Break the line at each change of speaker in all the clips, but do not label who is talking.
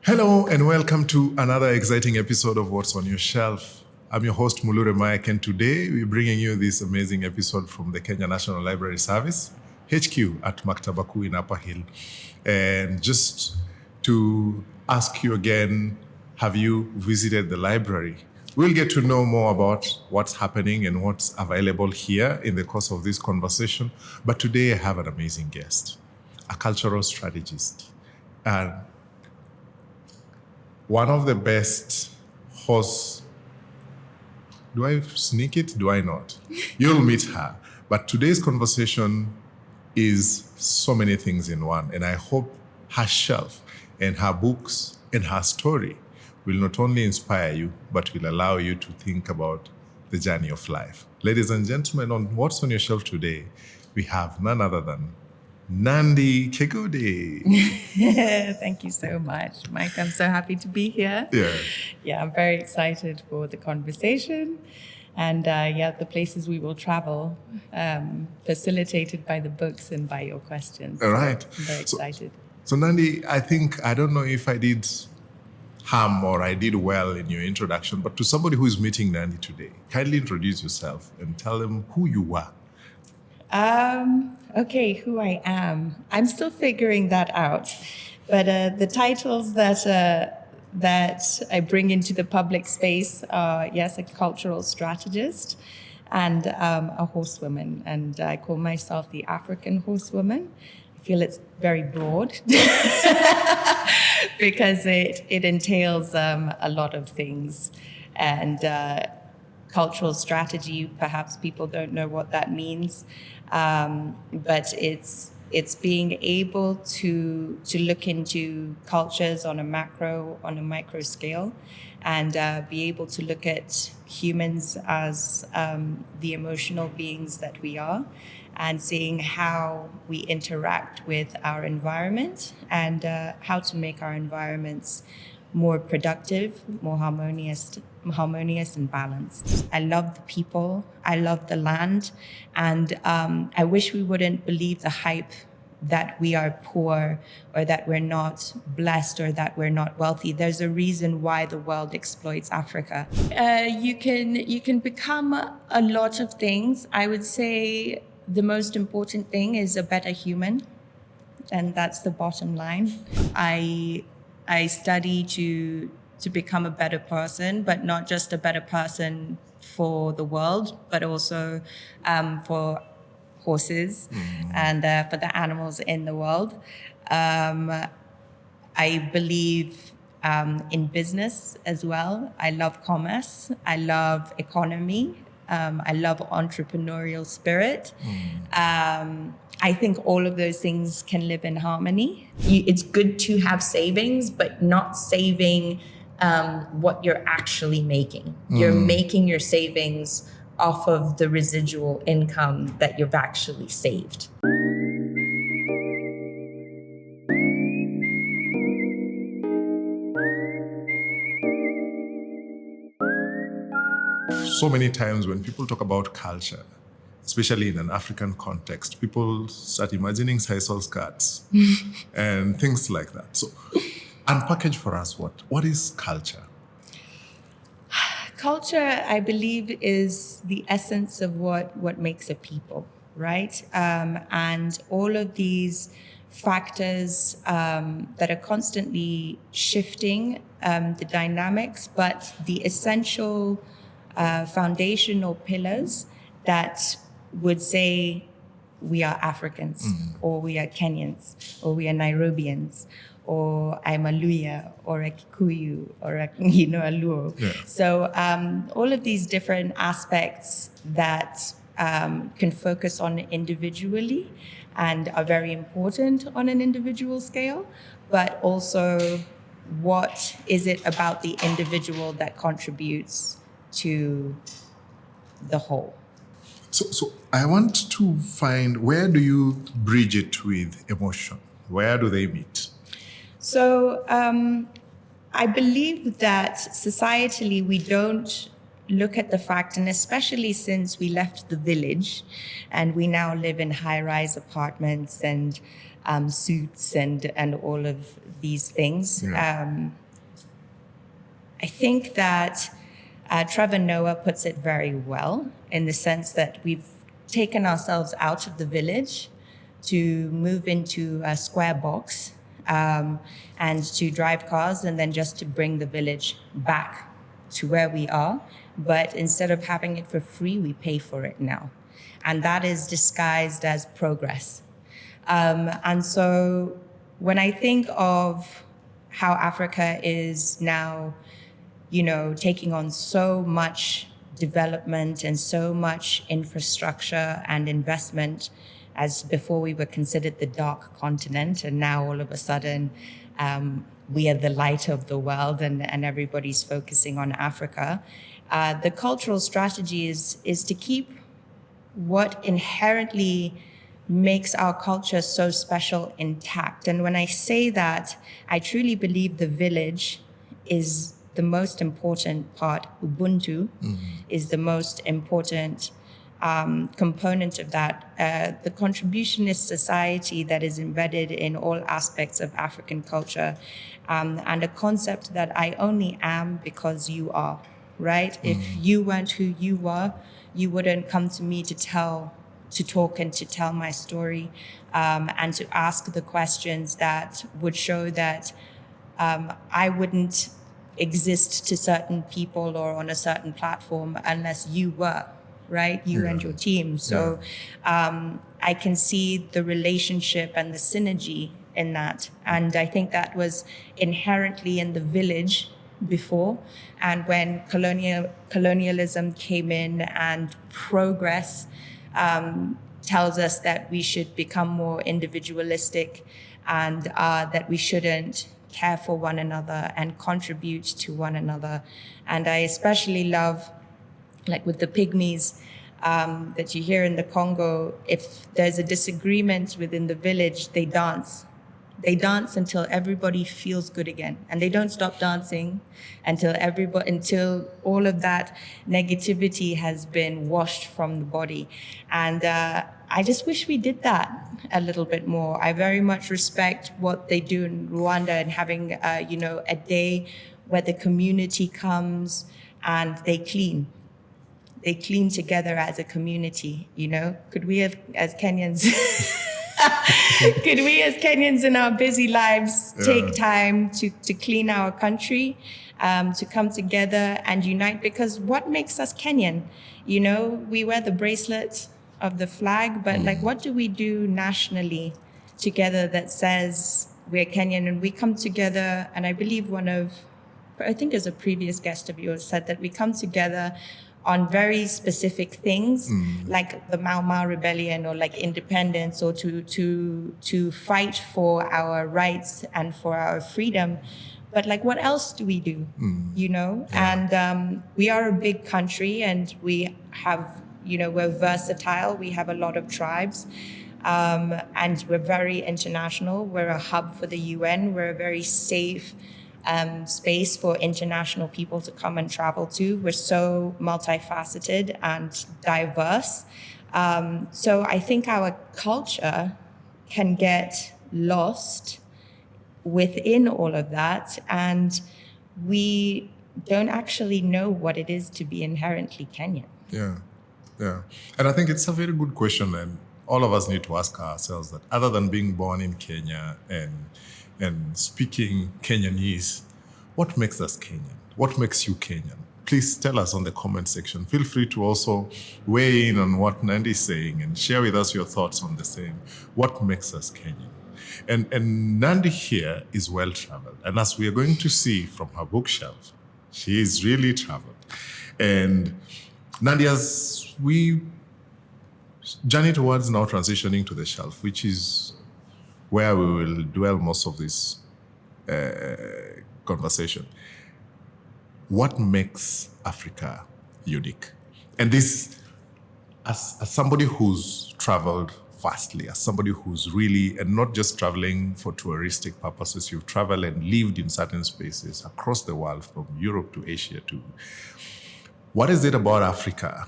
Hello and welcome to another exciting episode of What's on Your Shelf. I'm your host Mulure Mayak, and today we're bringing you this amazing episode from the Kenya National Library Service, HQ at Maktaba Kuu in Upper Hill. And just to ask you again, have you visited the library? We'll get to know more about what's happening and what's available here in the course of this conversation. But today I have an amazing guest, a cultural strategist, and one of the best horse. Do I sneak it? Do I not? You'll meet her. But today's conversation is so many things in one. And I hope her shelf and her books and her story will not only inspire you, but will allow you to think about the journey of life. Ladies and gentlemen, on What's on Your Shelf today, we have none other than Nandi Kegudi.
Thank you so much, Mike. I'm so happy to be here. Yeah, I'm very excited for the conversation and the places we will travel, facilitated by the books and by your questions.
All right.
I'm very excited.
So Nandi, I don't know if I did harm or I did well in your introduction, but to somebody who is meeting Nandi today, kindly introduce yourself and tell them who you are.
Okay, who I am. I'm still figuring that out. But the titles that I bring into the public space are, yes, a cultural strategist and a horsewoman. And I call myself the African horsewoman. I feel it's very broad because it entails a lot of things. And cultural strategy, perhaps people don't know what that means. But it's being able to look into cultures on a micro scale, and be able to look at humans as the emotional beings that we are, and seeing how we interact with our environment and how to make our environments more productive, more harmonious and balanced. I love the people, I love the land, and I wish we wouldn't believe the hype that we are poor or that we're not blessed or that we're not wealthy. There's a reason why the world exploits Africa. You can become a lot of things. I would say the most important thing is a better human, and that's the bottom line. I study to become a better person, but not just a better person for the world, but also for horses and for the animals in the world. I believe in business as well. I love commerce. I love economy. I love entrepreneurial spirit. I think all of those things can live in harmony. It's good to have savings, but not saving what you're actually making. You're making your savings off of the residual income that you've actually saved.
So many times when people talk about culture, especially in an African context, people start imagining sisal skirts and things like that. So unpackage for us what is culture?
Culture, I believe, is the essence of what makes a people, right? And all of these factors that are constantly shifting the dynamics, but the essential foundational pillars that would say we are Africans, or we are Kenyans, or we are Nairobians, or I'm a Luya, or a Kikuyu, or a Luo.
Yeah.
So all of these different aspects that can focus on individually and are very important on an individual scale, but also what is it about the individual that contributes to the whole.
So I want to find, where do you bridge it with emotion? Where do they meet?
So I believe that societally we don't look at the fact, and especially since we left the village and we now live in high-rise apartments and suits and all of these things.
Yeah.
I think that Trevor Noah puts it very well in the sense that we've taken ourselves out of the village to move into a square box and to drive cars and then just to bring the village back to where we are. But instead of having it for free, we pay for it now. And that is disguised as progress. And so when I think of how Africa is now, taking on so much development and so much infrastructure and investment, as before we were considered the dark continent, and now all of a sudden we are the light of the world and everybody's focusing on Africa. The cultural strategy is to keep what inherently makes our culture so special intact. And when I say that, I truly believe the village is the most important part. Ubuntu is the most important component of that. The contributionist society that is embedded in all aspects of African culture, and a concept that I only am because you are, right? If you weren't who you were, you wouldn't come to me to talk and to tell my story, and to ask the questions that would show that I wouldn't exist to certain people or on a certain platform unless you were, right? You and your team. So I can see the relationship and the synergy in that. And I think that was inherently in the village before. And when colonialism came in and progress tells us that we should become more individualistic and that we shouldn't care for one another and contribute to one another. And I especially love, like with the pygmies that you hear in the Congo, if there's a disagreement within the village, they dance. They dance until everybody feels good again. And they don't stop dancing until all of that negativity has been washed from the body. And I just wish we did that a little bit more. I very much respect what they do in Rwanda and having, a day where the community comes and they clean. They clean together as a community, Could we have, as Kenyans, in our busy lives take time to clean our country, to come together and unite? Because what makes us Kenyan? We wear the bracelet of the flag, but what do we do nationally together that says we're Kenyan? And we come together, and I believe I think as a previous guest of yours said that we come together on very specific things, like the Mau Mau rebellion or like independence, or to fight for our rights and for our freedom. But what else do we do, And we are a big country, and we have, we're versatile. We have a lot of tribes, and we're very international. We're a hub for the UN. We're a very safe space for international people to come and travel to. We're so multifaceted and diverse. So I think our culture can get lost within all of that, and we don't actually know what it is to be inherently Kenyan.
Yeah. And I think it's a very good question, and all of us need to ask ourselves that, other than being born in Kenya and speaking Kenyanese, what makes us Kenyan? What makes you Kenyan? Please tell us on the comment section. Feel free to also weigh in on what Nandi is saying and share with us your thoughts on the same. What makes us Kenyan? And Nandi here is well-traveled. And as we are going to see from her bookshelf, she is really traveled. And Nandi, as we journey towards now transitioning to the shelf, which is where we will dwell most of this conversation. What makes Africa unique? And this, as somebody who's traveled vastly, as somebody who's really, and not just traveling for touristic purposes, you've traveled and lived in certain spaces across the world, from Europe to Asia to, what is it about Africa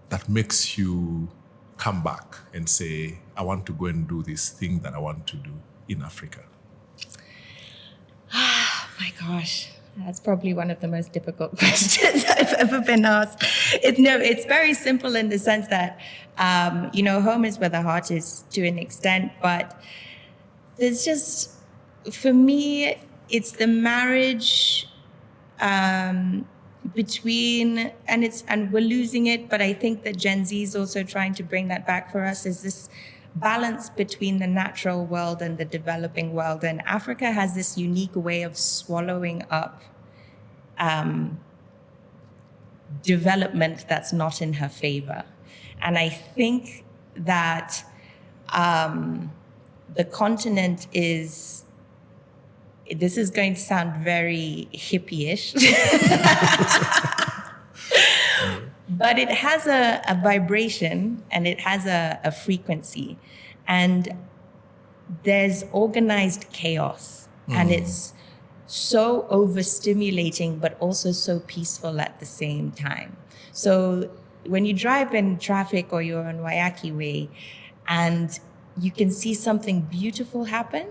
that makes you come back and say, I want to go and do this thing that I want to do in Africa?
My gosh, that's probably one of the most difficult questions I've ever been asked. It's very simple in the sense that, home is where the heart is to an extent, but there's just, for me, it's the marriage between, and we're losing it, but I think that Gen Z is also trying to bring that back for us, is this balance between the natural world and the developing world. And Africa has this unique way of swallowing up development that's not in her favor. And I think that the continent is, this is going to sound very hippie-ish, but it has a vibration and it has a frequency. And there's organized chaos. And it's so overstimulating, but also so peaceful at the same time. So when you drive in traffic or you're on Waiaki Way and you can see something beautiful happen,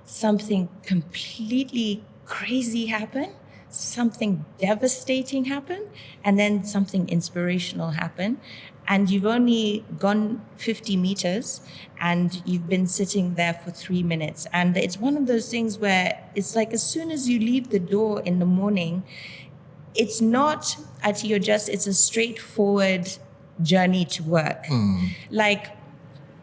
something completely crazy happen, something devastating happen, and then something inspirational happen. And you've only gone 50 meters and you've been sitting there for 3 minutes. And it's one of those things where it's like as soon as you leave the door in the morning, it's not it's a straightforward journey to work. Like,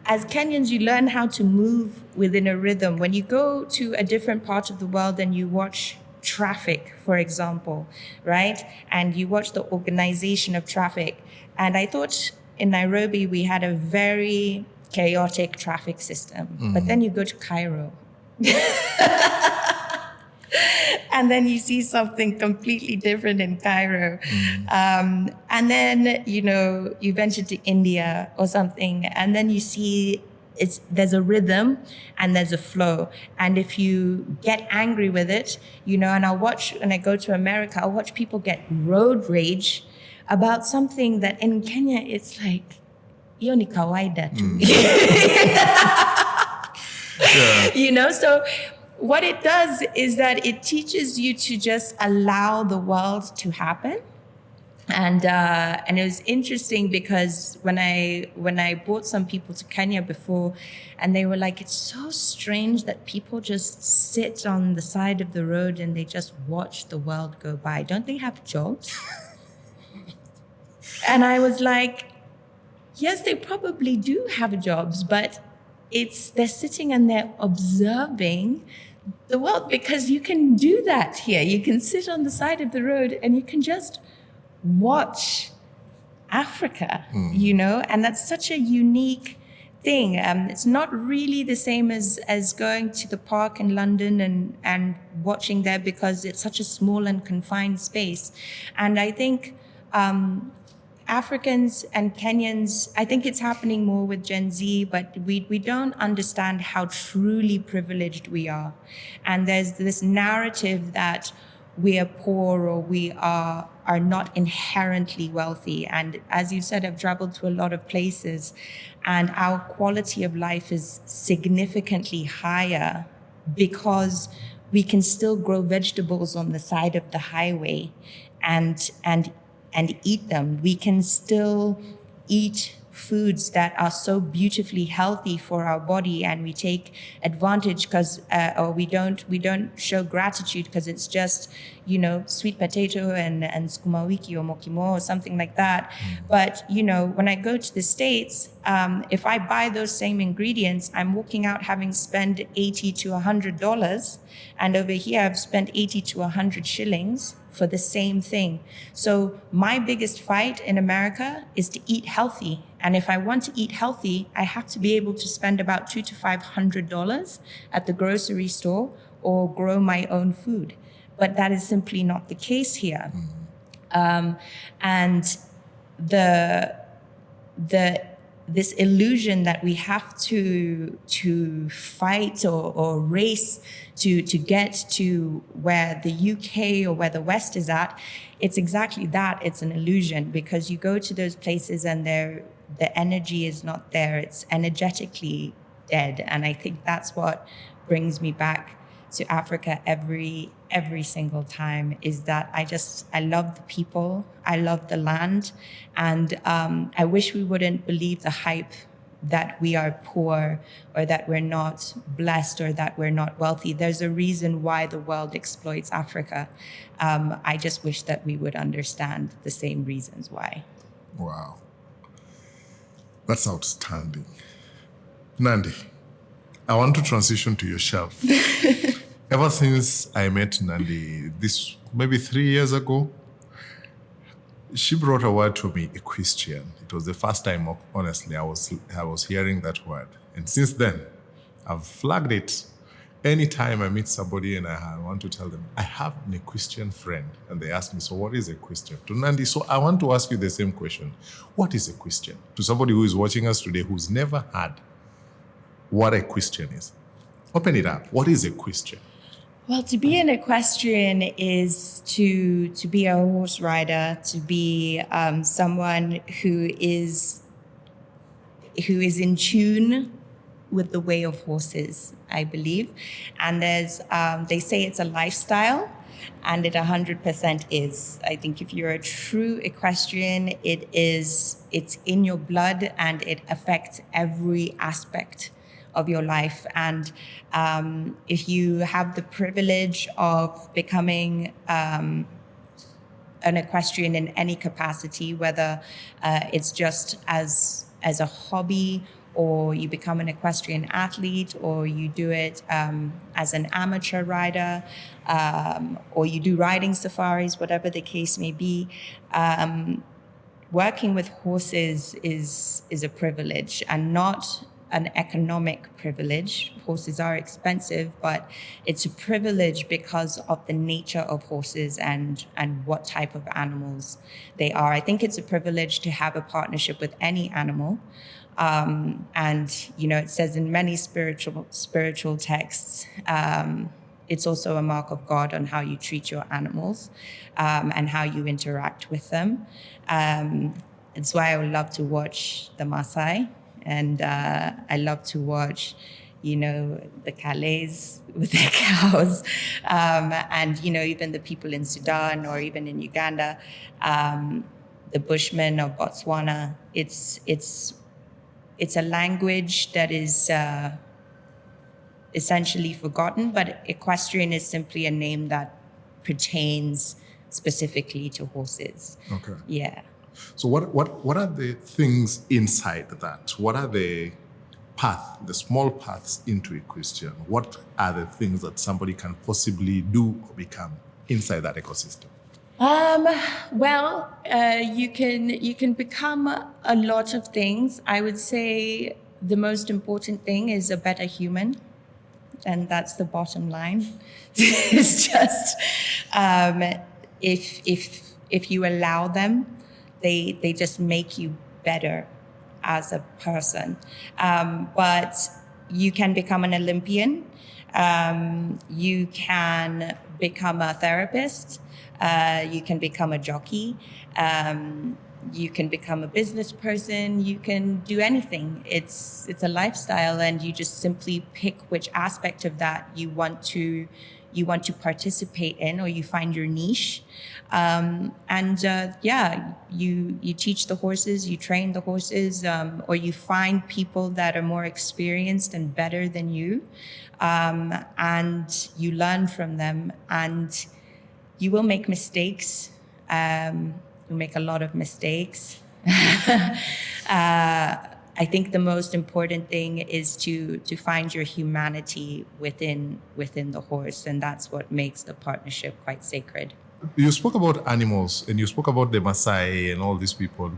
as Kenyans, you learn how to move within a rhythm. When you go to a different part of the world and you watch traffic, for example, right? And you watch the organization of traffic. And I thought in Nairobi, we had a very chaotic traffic system. But then you go to Cairo. And then you see something completely different in Cairo. And then, you venture to India or something, and then you see there's a rhythm and there's a flow. And if you get angry with it, and when I go to America, I'll watch people get road rage about something that in Kenya, it's like, hiyo ni kawaida tu. So what it does is that it teaches you to just allow the world to happen. And it was interesting because when I brought some people to Kenya before, and they were like, it's so strange that people just sit on the side of the road and they just watch the world go by. Don't they have jobs? And I was like, yes, they probably do have jobs, but they're sitting and they're observing the world, because you can do that here. You can sit on the side of the road and you can just watch Africa, and that's such a unique thing. It's not really the same as going to the park in London and watching there, because it's such a small and confined space. And I think Africans and Kenyans, I think it's happening more with Gen Z, but we don't understand how truly privileged we are. And there's this narrative that we are poor or we are not inherently wealthy. And as you said, I've traveled to a lot of places, and our quality of life is significantly higher because we can still grow vegetables on the side of the highway and eat them. We can still eat foods that are so beautifully healthy for our body, and we take advantage or we don't show gratitude because it's just, sweet potato and sukuma wiki or mokimo or something like that. But, when I go to the States, if I buy those same ingredients, I'm walking out having spent $80 to $100. And over here, I've spent 80 to 100 shillings for the same thing. So my biggest fight in America is to eat healthy. And if I want to eat healthy, I have to be able to spend about $200 to $500 at the grocery store or grow my own food. But that is simply not the case here. And this illusion that we have to fight or race to get to where the UK or where the West is at, it's exactly that. It's an illusion, because you go to those places and they're the energy is not there. It's energetically dead. And I think that's what brings me back to Africa every single time, is that I love the people, I love the land, and I wish we wouldn't believe the hype that we are poor or that we're not blessed or that we're not wealthy. There's a reason why the world exploits Africa. I just wish that we would understand the same reasons why.
Wow. That's outstanding. Nandi, I want to transition to yourself. Ever since I met Nandi, this maybe 3 years ago, she brought a word to me, equestrian. It was the first time, honestly, I was hearing that word. And since then, I've flagged it. Anytime I meet somebody and I want to tell them, I have an equestrian friend, and they ask me, so what is equestrian? To Nandi, so I want to ask you the same question. What is equestrian? To somebody who is watching us today who's never heard what equestrian is. Open it up. What is equestrian?
Well, to be an equestrian is to be a horse rider, to be someone who is in tune with the way of horses, I believe. And they say it's a lifestyle, and it 100% is. I think if you're a true equestrian, it's in your blood, and it affects every aspect of your life. And if you have the privilege of becoming an equestrian in any capacity, whether it's just as a hobby, or you become an equestrian athlete, or you do it as an amateur rider, or you do riding safaris, whatever the case may be, working with horses is a privilege, and not an economic privilege. Horses are expensive, but it's a privilege because of the nature of horses and what type of animals they are. I think it's a privilege to have a partnership with any animal. And, it says in many spiritual texts, it's also a mark of God on how you treat your animals and how you interact with them. It's why I would love to watch the Maasai. And I love to watch, the Calais with their cows, and even the people in Sudan or even in Uganda, the Bushmen of Botswana. It's a language that is essentially forgotten, but equestrian is simply a name that pertains specifically to horses.
Okay.
Yeah.
So what are the things inside that? What are the small paths into equestrian? What are the things that somebody can possibly do or become inside that ecosystem?
Well, you can become a lot of things. I would say the most important thing is a better human, and that's the bottom line. It's just if you allow them, they just make you better as a person. But you can become an Olympian. You can become a therapist. You can become a jockey. You can become a business person. You can do anything. It's a lifestyle, and you just simply pick which aspect of that you want to participate in, or you find your niche. You teach the horses, you train the horses, or you find people that are more experienced and better than you, and you learn from them, and you will make mistakes. You'll make a lot of mistakes. I think the most important thing is to find your humanity within the horse, and that's what makes the partnership quite sacred.
You spoke about animals, and you spoke about the Maasai and all these people.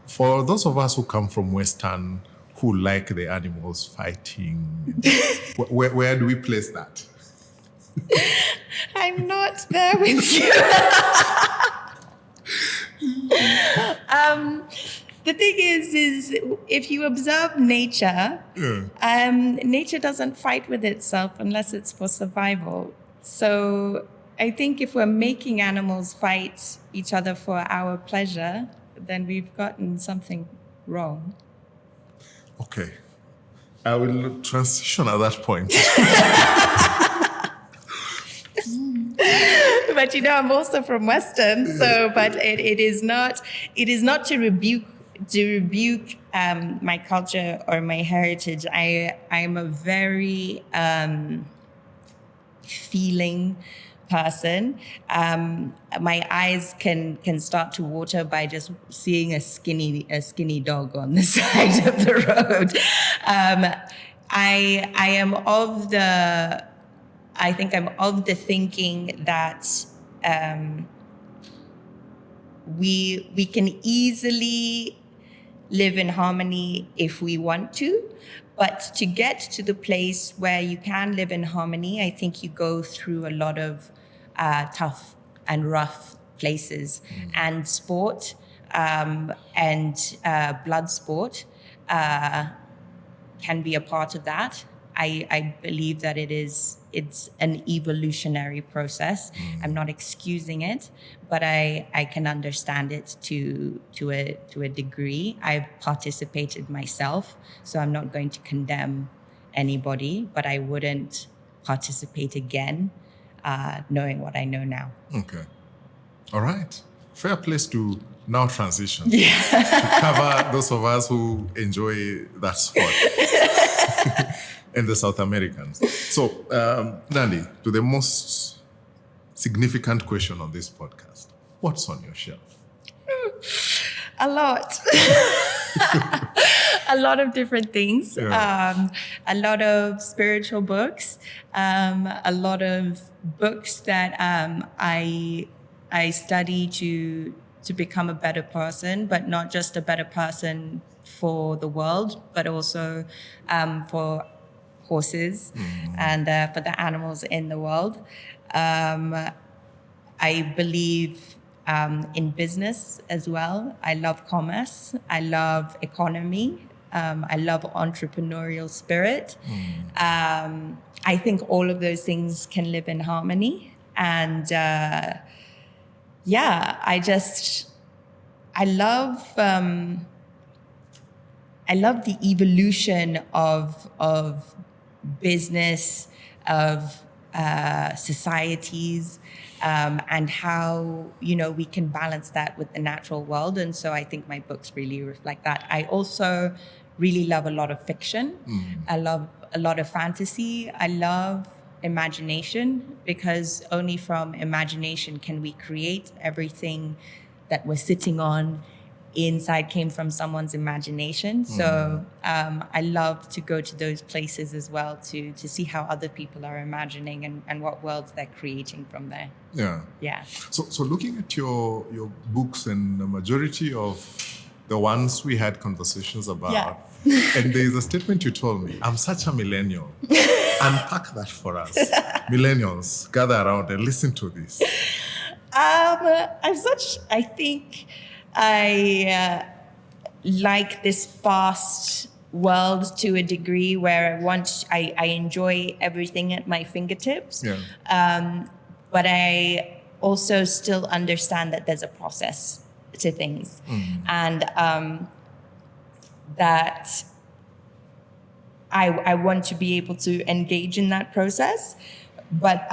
For those of us who come from Western, who like the animals fighting, where do we place that?
I'm not there with you. The thing is if you observe nature, nature doesn't fight with itself unless it's for survival. So I think if we're making animals fight each other for our pleasure, then we've gotten something wrong.
Okay. I will transition at that point.
But I'm also from Western, so but it is not to rebuke my culture or my heritage. I'm a very feeling person. My eyes can start to water by just seeing a skinny dog on the side of the road. I think I'm of the thinking that we can easily live in harmony if we want to, but to get to the place where you can live in harmony, I think you go through a lot of tough and rough places. And sport and blood sport can be a part of that. I believe that it's an evolutionary process. I'm not excusing it, but I can understand it to a degree. I've participated myself, so I'm not going to condemn anybody, but I wouldn't participate again, knowing what I know now.
Okay. All right. Fair place to now transition to cover those of us who enjoy that sport. And the South Americans. So, Nandi, to the most significant question on this podcast, what's on your shelf?
A lot. A lot of different things.
Yeah.
A lot of spiritual books. A lot of books that I study to become a better person, but not just a better person for the world, but also for horses and for the animals in the world. I believe in business as well. I love commerce. I love economy. I love entrepreneurial spirit. I think all of those things can live in harmony. And I love the evolution of business, of societies, and how we can balance that with the natural world. And so I think my books really reflect that. I also really love a lot of fiction. I love a lot of fantasy. I love imagination, because only from imagination can we create everything that we're sitting on. Inside came from someone's imagination. So I love to go to those places as well to see how other people are imagining and what worlds they're creating from there.
Yeah. So looking at your books, and the majority of the ones we had conversations about, and there's a statement you told me, I'm such a millennial. Unpack that for us. Millennials, gather around and listen to this.
I think I like this fast world to a degree where I enjoy everything at my fingertips. But I also still understand that there's a process to things. And that I want to be able to engage in that process. But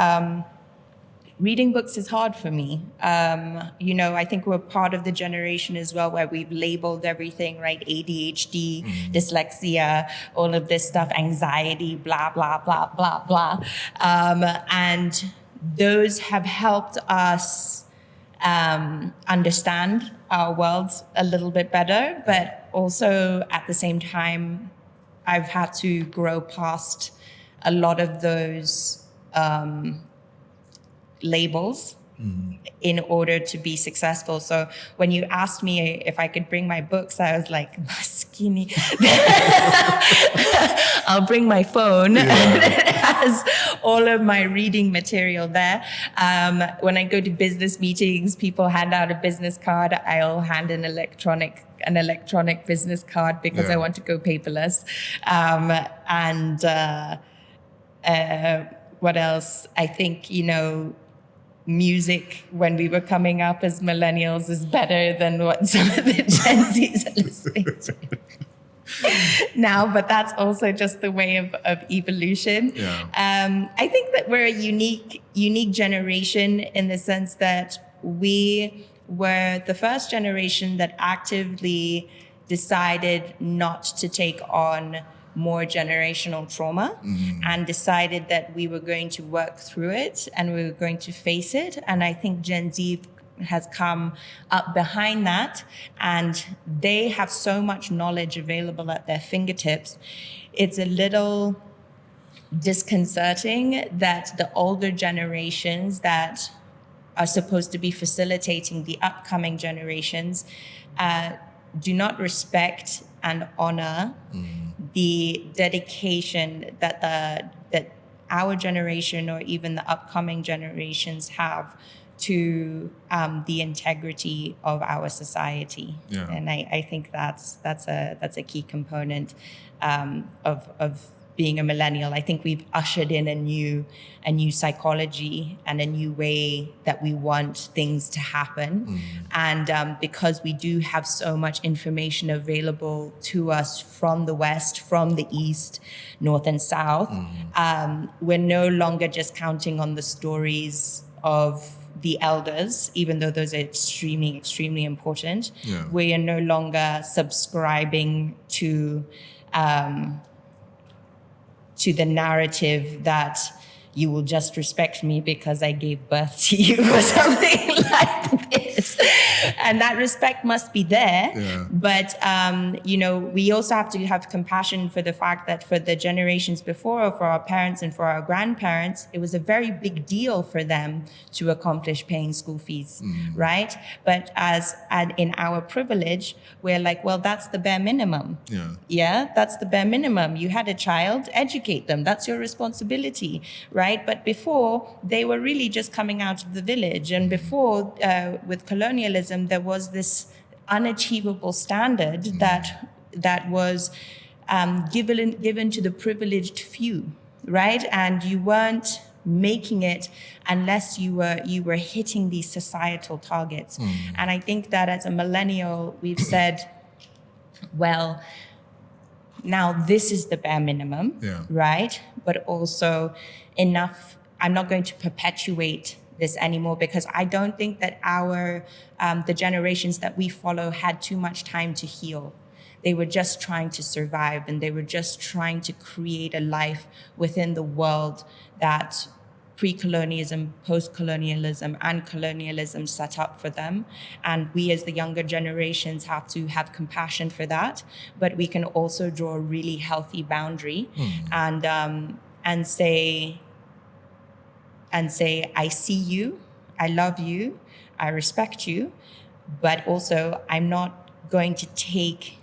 reading books is hard for me. I think we're part of the generation as well where we've labeled everything, right? ADHD, dyslexia, all of this stuff, anxiety, blah, blah, blah, blah, blah. And those have helped us understand our world a little bit better. But also at the same time, I've had to grow past a lot of those labels in order to be successful. So when you asked me if I could bring my books, I was like, skinny. I'll bring my phone. And it has all of my reading material there. When I go to business meetings, people hand out a business card. I'll hand an electronic business card because I want to go paperless. What else? I think, music when we were coming up as millennials is better than what some of the Gen Zs are listening to now, but that's also just the way of evolution.
Yeah.
I think that we're a unique generation in the sense that we were the first generation that actively decided not to take on more generational trauma and decided that we were going to work through it and we were going to face it. And I think Gen Z has come up behind that, and they have so much knowledge available at their fingertips. It's a little disconcerting that the older generations that are supposed to be facilitating the upcoming generations do not respect and honor the dedication that our generation or even the upcoming generations have to the integrity of our society.
Yeah.
And I think that's a key component of being a millennial. I think we've ushered in a new psychology and a new way that we want things to happen. And because we do have so much information available to us from the West, from the East, North and South, we're no longer just counting on the stories of the elders, even though those are extremely, extremely important.
Yeah.
We are no longer subscribing to the narrative that you will just respect me because I gave birth to you or something like this. And that respect must be there.
Yeah.
But, we also have to have compassion for the fact that for the generations before, or for our parents and for our grandparents, it was a very big deal for them to accomplish paying school fees, right? But in our privilege, we're like, well, that's the bare minimum. Yeah, that's the bare minimum. You had a child, educate them. That's your responsibility, right? But before, they were really just coming out of the village. And before, with colonialism, there was this unachievable standard that was given to the privileged few, right? And you weren't making it unless you were hitting these societal targets. And I think that as a millennial, we've said, well, now this is the bare minimum, right? But also enough, I'm not going to perpetuate this anymore, because I don't think that the generations that we follow had too much time to heal. They were just trying to survive, and they were just trying to create a life within the world that pre-colonialism, post-colonialism, and colonialism set up for them. And we as the younger generations have to have compassion for that, but we can also draw a really healthy boundary and say, I see you, I love you, I respect you, but also I'm not going to take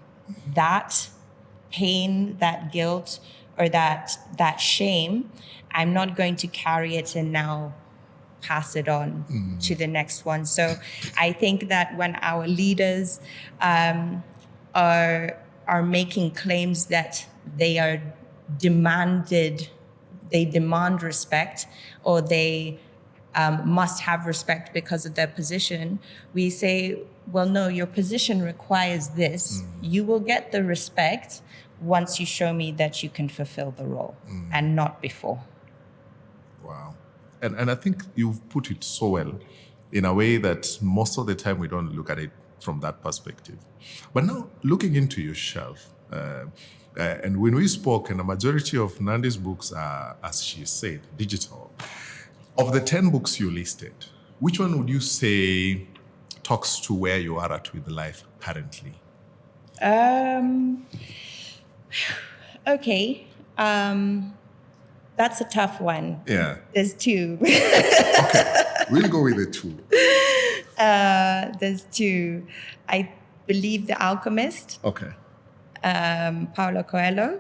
that pain, that guilt, or that shame, I'm not going to carry it and now pass it on to the next one. So I think that when our leaders are making claims that they demand respect, or they must have respect because of their position, we say, well, no, your position requires this. You will get the respect once you show me that you can fulfill the role, and not before.
Wow. And I think you've put it so well in a way that most of the time we don't look at it from that perspective. But now, looking into your shelf, and when we spoke, and the majority of Nandi's books are, as she said, digital. Of the 10 books you listed, which one would you say talks to where you are at with life currently?
Okay. That's a tough one.
Yeah.
There's two.
Okay. We'll go with the two.
There's two. I believe The Alchemist.
Okay.
Paulo Coelho,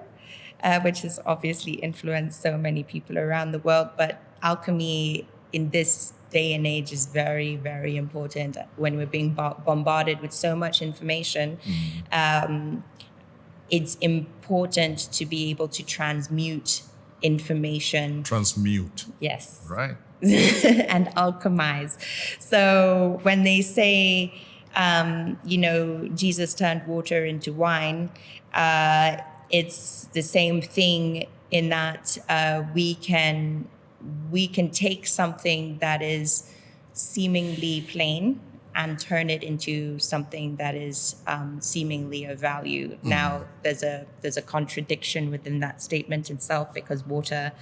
which has obviously influenced so many people around the world. But alchemy in this day and age is very, very important when we're being bombarded with so much information. It's important to be able to transmute information.
Transmute.
Yes.
Right.
and alchemize. So when they say, Jesus turned water into wine, it's the same thing in that we can take something that is seemingly plain and turn it into something that is seemingly of value. Now, there's a contradiction within that statement itself, because water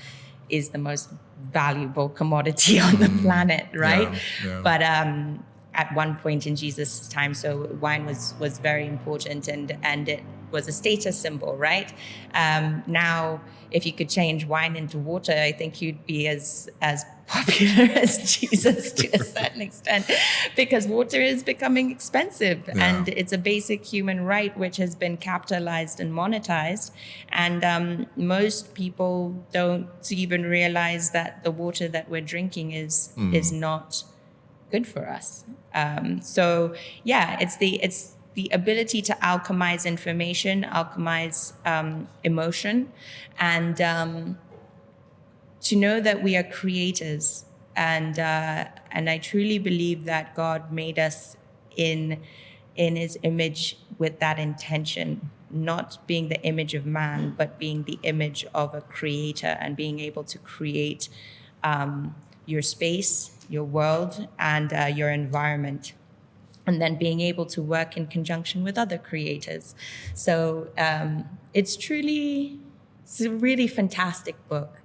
is the most valuable commodity on the planet, right?
Yeah.
But at one point in Jesus' time, so wine was very important, and it was a status symbol, right? Now, if you could change wine into water, I think you'd be as popular as Jesus to a certain extent, because water is becoming expensive, and it's a basic human right which has been capitalized and monetized. And most people don't even realize that the water that we're drinking is not good for us. It's the ability to alchemize information, alchemize emotion, and to know that we are creators. And I truly believe that God made us in His image with that intention, not being the image of man, but being the image of a creator, and being able to create your space, your world, and your environment, and then being able to work in conjunction with other creators. So it's a really fantastic book.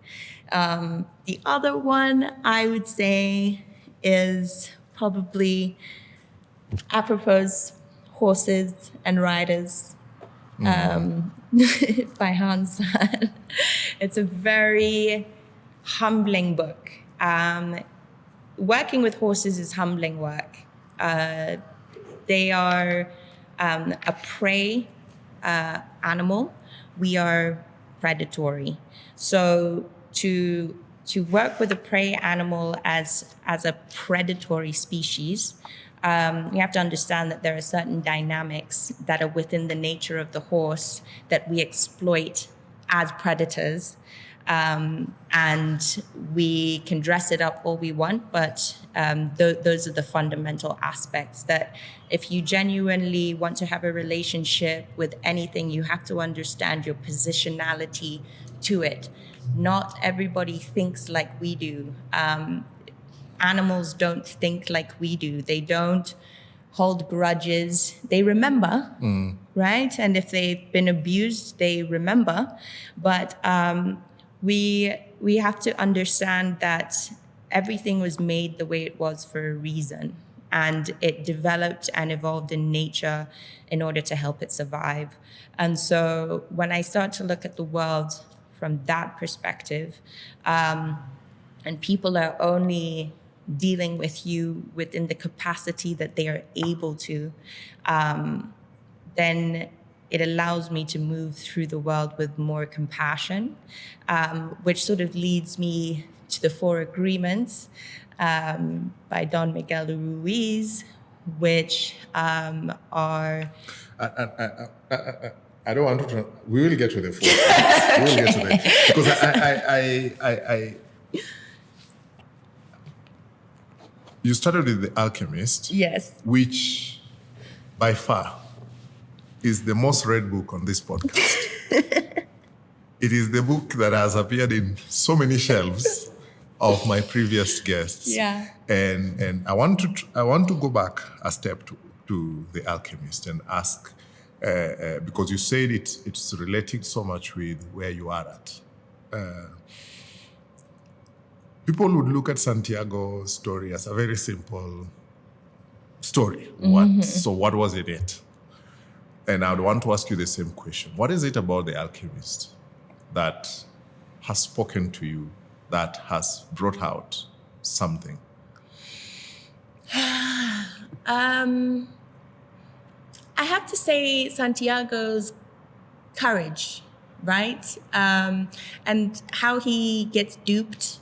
The other one I would say is probably apropos Horses and Riders by Hans Sand. It's a very humbling book. Working with horses is humbling work. They are a prey animal. We are predatory. So to work with a prey animal as a predatory species, you have to understand that there are certain dynamics that are within the nature of the horse that we exploit as predators. And we can dress it up all we want, but those are the fundamental aspects that if you genuinely want to have a relationship with anything, you have to understand your positionality to it. Not everybody thinks like we do. Animals don't think like we do. They don't hold grudges. They remember, right? And if they've been abused, they remember. But we have to understand that everything was made the way it was for a reason, and it developed and evolved in nature in order to help it survive. And so when I start to look at the world from that perspective, and people are only dealing with you within the capacity that they are able to, then it allows me to move through the world with more compassion, which sort of leads me to the Four Agreements by Don Miguel Ruiz, which are...
I don't want to... We will get to the four. We will get to that. Because I you started with The Alchemist.
Yes.
Which, by far, is the most read book on this podcast. It is the book that has appeared in so many shelves of my previous guests.
Yeah.
And I want to go back a step to The Alchemist and ask, because you said it's relating so much with where you are at. People would look at Santiago's story as a very simple story. So what was in it? And I would want to ask you the same question. What is it about The Alchemist that has spoken to you, that has brought out something?
I have to say Santiago's courage, right? And how he gets duped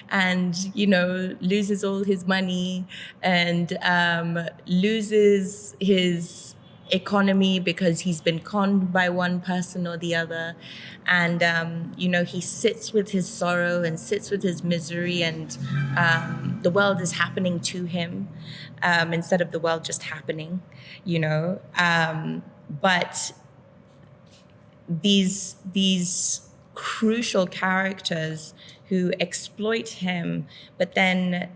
and, loses all his money and loses economy because he's been conned by one person or the other. And, he sits with his sorrow and sits with his misery, and the world is happening to him instead of the world just happening, But these crucial characters who exploit him, but then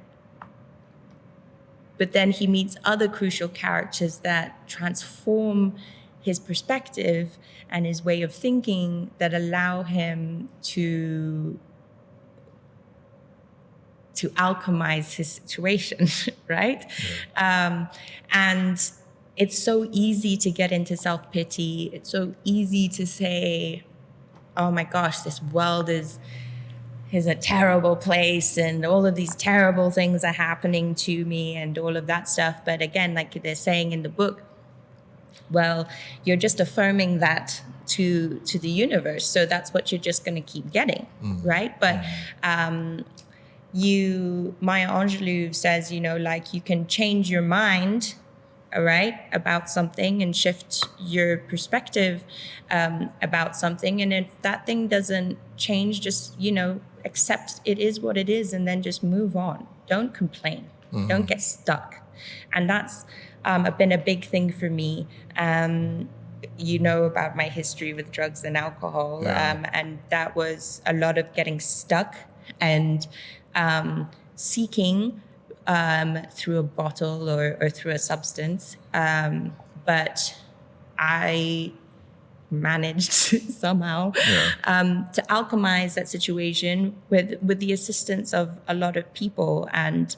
he meets other crucial characters that transform his perspective and his way of thinking, that allow him to alchemize his situation, right?
Yeah.
And it's so easy to get into self-pity. It's so easy to say, oh my gosh, this world is a terrible place and all of these terrible things are happening to me and all of that stuff. But again, like they're saying in the book, well, you're just affirming that to the universe. So that's what you're just going to keep getting, right? But Maya Angelou says, you can change your mind, all right, about something and shift your perspective about something. And if that thing doesn't change, just, accept it is what it is and then just move on. Don't complain. Don't get stuck. And that's been a big thing for me. About my history with drugs and alcohol.
Yeah.
And that was a lot of getting stuck and seeking through a bottle or through a substance. But I managed somehow to alchemize that situation with the assistance of a lot of people and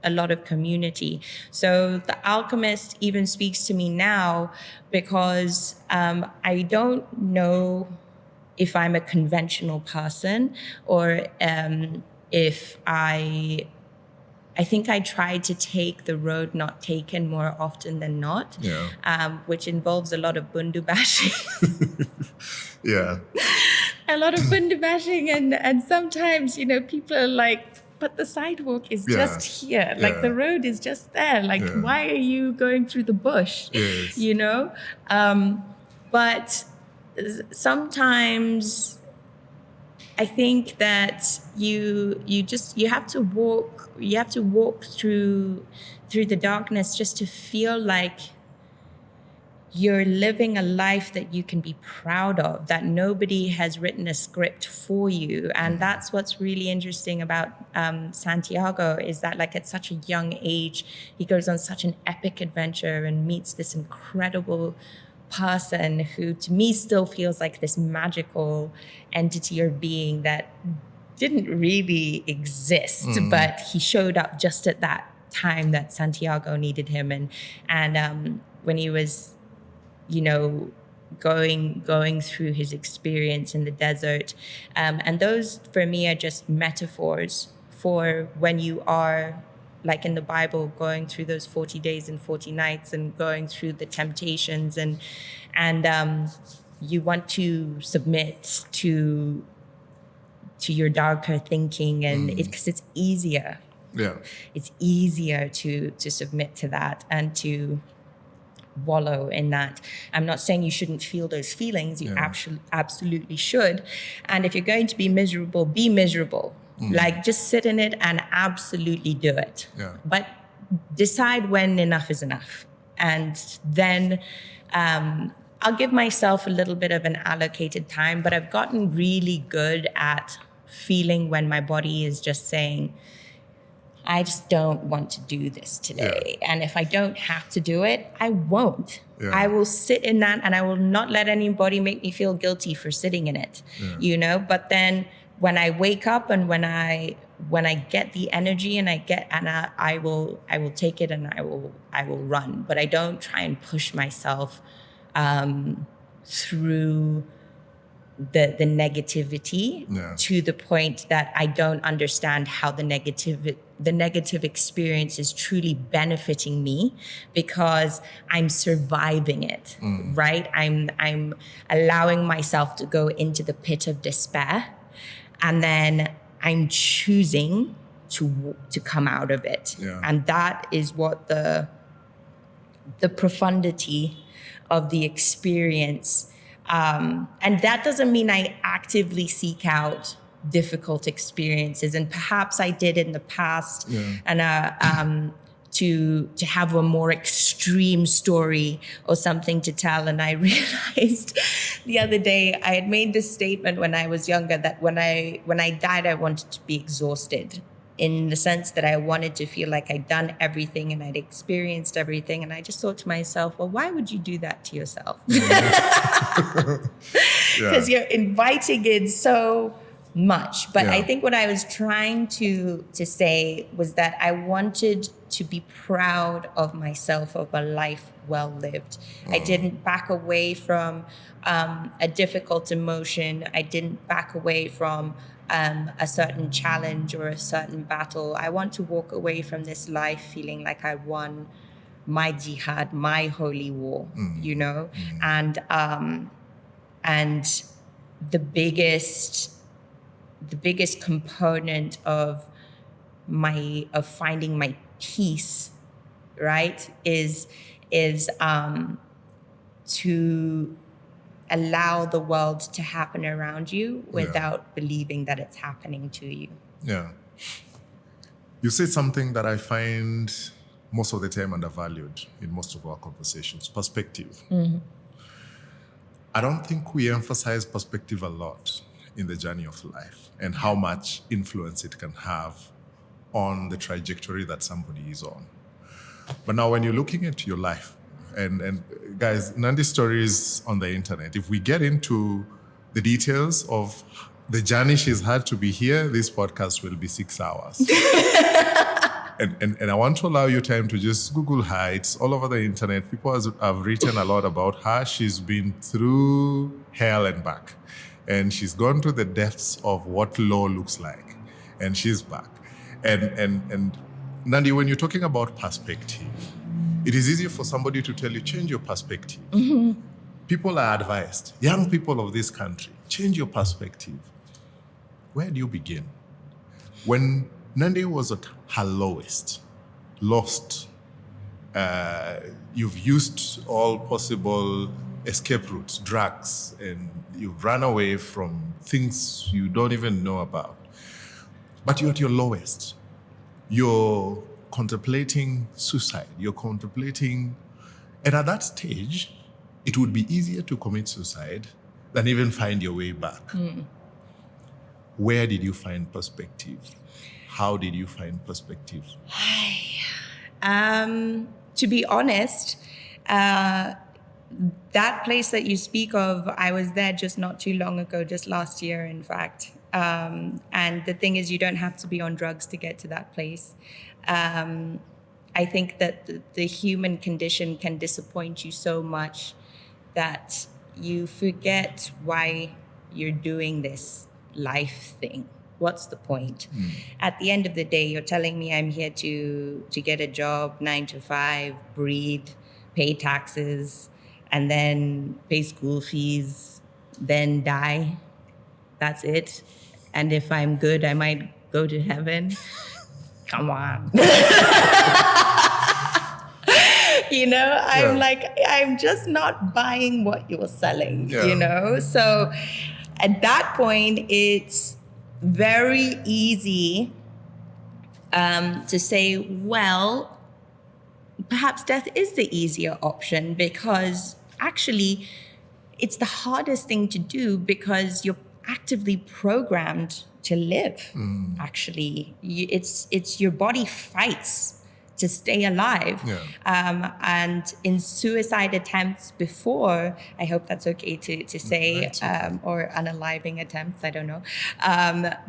a lot of community. So the alchemist even speaks to me now because I don't know if I'm a conventional person or if I think I try to take the road not taken more often than not, which involves a lot of bundu bashing.
Yeah.
A lot of bundu bashing. And sometimes, people are like, but the sidewalk is just here. Like the road is just there. Like, why are you going through the bush?
Yes.
But sometimes I think that you have to walk through the darkness just to feel like you're living a life that you can be proud of, that nobody has written a script for you. And that's what's really interesting about Santiago, is that like at such a young age, he goes on such an epic adventure and meets this incredible person who to me still feels like this magical entity or being that didn't really exist, but he showed up just at that time that Santiago needed him. And when he was, going through his experience in the desert. And those for me are just metaphors for when you are, like in the Bible, going through those 40 days and 40 nights and going through the temptations and you want to submit to your darker thinking, and because it's easier.
Yeah.
It's easier to submit to that and to wallow in that. I'm not saying you shouldn't feel those feelings. You absolutely should. And if you're going to be miserable, be miserable. Like just sit in it and absolutely do it.
Yeah.
But decide when enough is enough. And then I'll give myself a little bit of an allocated time, but I've gotten really good at feeling when my body is just saying, I just don't want to do this today. Yeah. And if I don't have to do it, I won't. Yeah. I will sit in that and I will not let anybody make me feel guilty for sitting in it, But then when I wake up and when I get the energy and I will take it and I will run. But I don't try and push myself through the negativity to the point that I don't understand how the negative experience is truly benefiting me, because I'm surviving it, right? I'm allowing myself to go into the pit of despair, and then I'm choosing to come out of it. Yeah. And that is what the the profundity of the experience. And that doesn't mean I actively seek out difficult experiences. And perhaps I did in the past.
Yeah.
And to have a more extreme story or something to tell. And I realized the other day I had made this statement when I was younger that when I died, I wanted to be exhausted, in the sense that I wanted to feel like I'd done everything and I'd experienced everything. And I just thought to myself, well, why would you do that to yourself? Because you're inviting in so much. But I think what I was trying to say was that I wanted to be proud of myself, of a life well lived. I didn't back away from a difficult emotion. I didn't back away from a certain challenge or a certain battle. I want to walk away from this life feeling like I won my jihad, my holy war, you know? And the biggest component of finding my peace, right, is to allow the world to happen around you without believing that it's happening to you.
Yeah. You said something that I find most of the time undervalued in most of our conversations: perspective. I don't think we emphasize perspective a lot in the journey of life and how much influence it can have on the trajectory that somebody is on. But now when you're looking at your life, and guys, Nandi's story is on the internet. If we get into the details of the journey she's had to be here, this podcast will be 6 hours. And I want to allow you time to just Google her. It's all over the internet. People have written a lot about her. She's been through hell and back. And she's gone to the depths of what law looks like. And she's back. And Nandi, when you're talking about perspective, it is easy for somebody to tell you, change your perspective. People are advised, young people of this country, change your perspective. Where do you begin? When Nandi was at her lowest, lost, you've used all possible escape routes, drugs, and you've run away from things you don't even know about. But you're at your lowest. You're contemplating suicide. You're contemplating, and at that stage, it would be easier to commit suicide than even find your way back. Where did you find perspective? How did you find perspective?
To be honest, that place that you speak of, I was there just not too long ago, just last year, in fact. And the thing is, you don't have to be on drugs to get to that place. I think that the human condition can disappoint you so much that you forget why you're doing this life thing. What's the point? At the end of the day, you're telling me I'm here to get a job, 9 to 5, breed, pay taxes, and then pay school fees, then die. That's it. And if I'm good, I might go to heaven. Come on. You know, I'm just not buying what you're selling, you know? So at that point, it's very easy to say, well, perhaps death is the easier option, because actually it's the hardest thing to do, because you're actively programmed to live. Actually, it's your body fights to stay alive. And in suicide attempts before, I hope that's okay to say, or unaliving attempts, I don't know.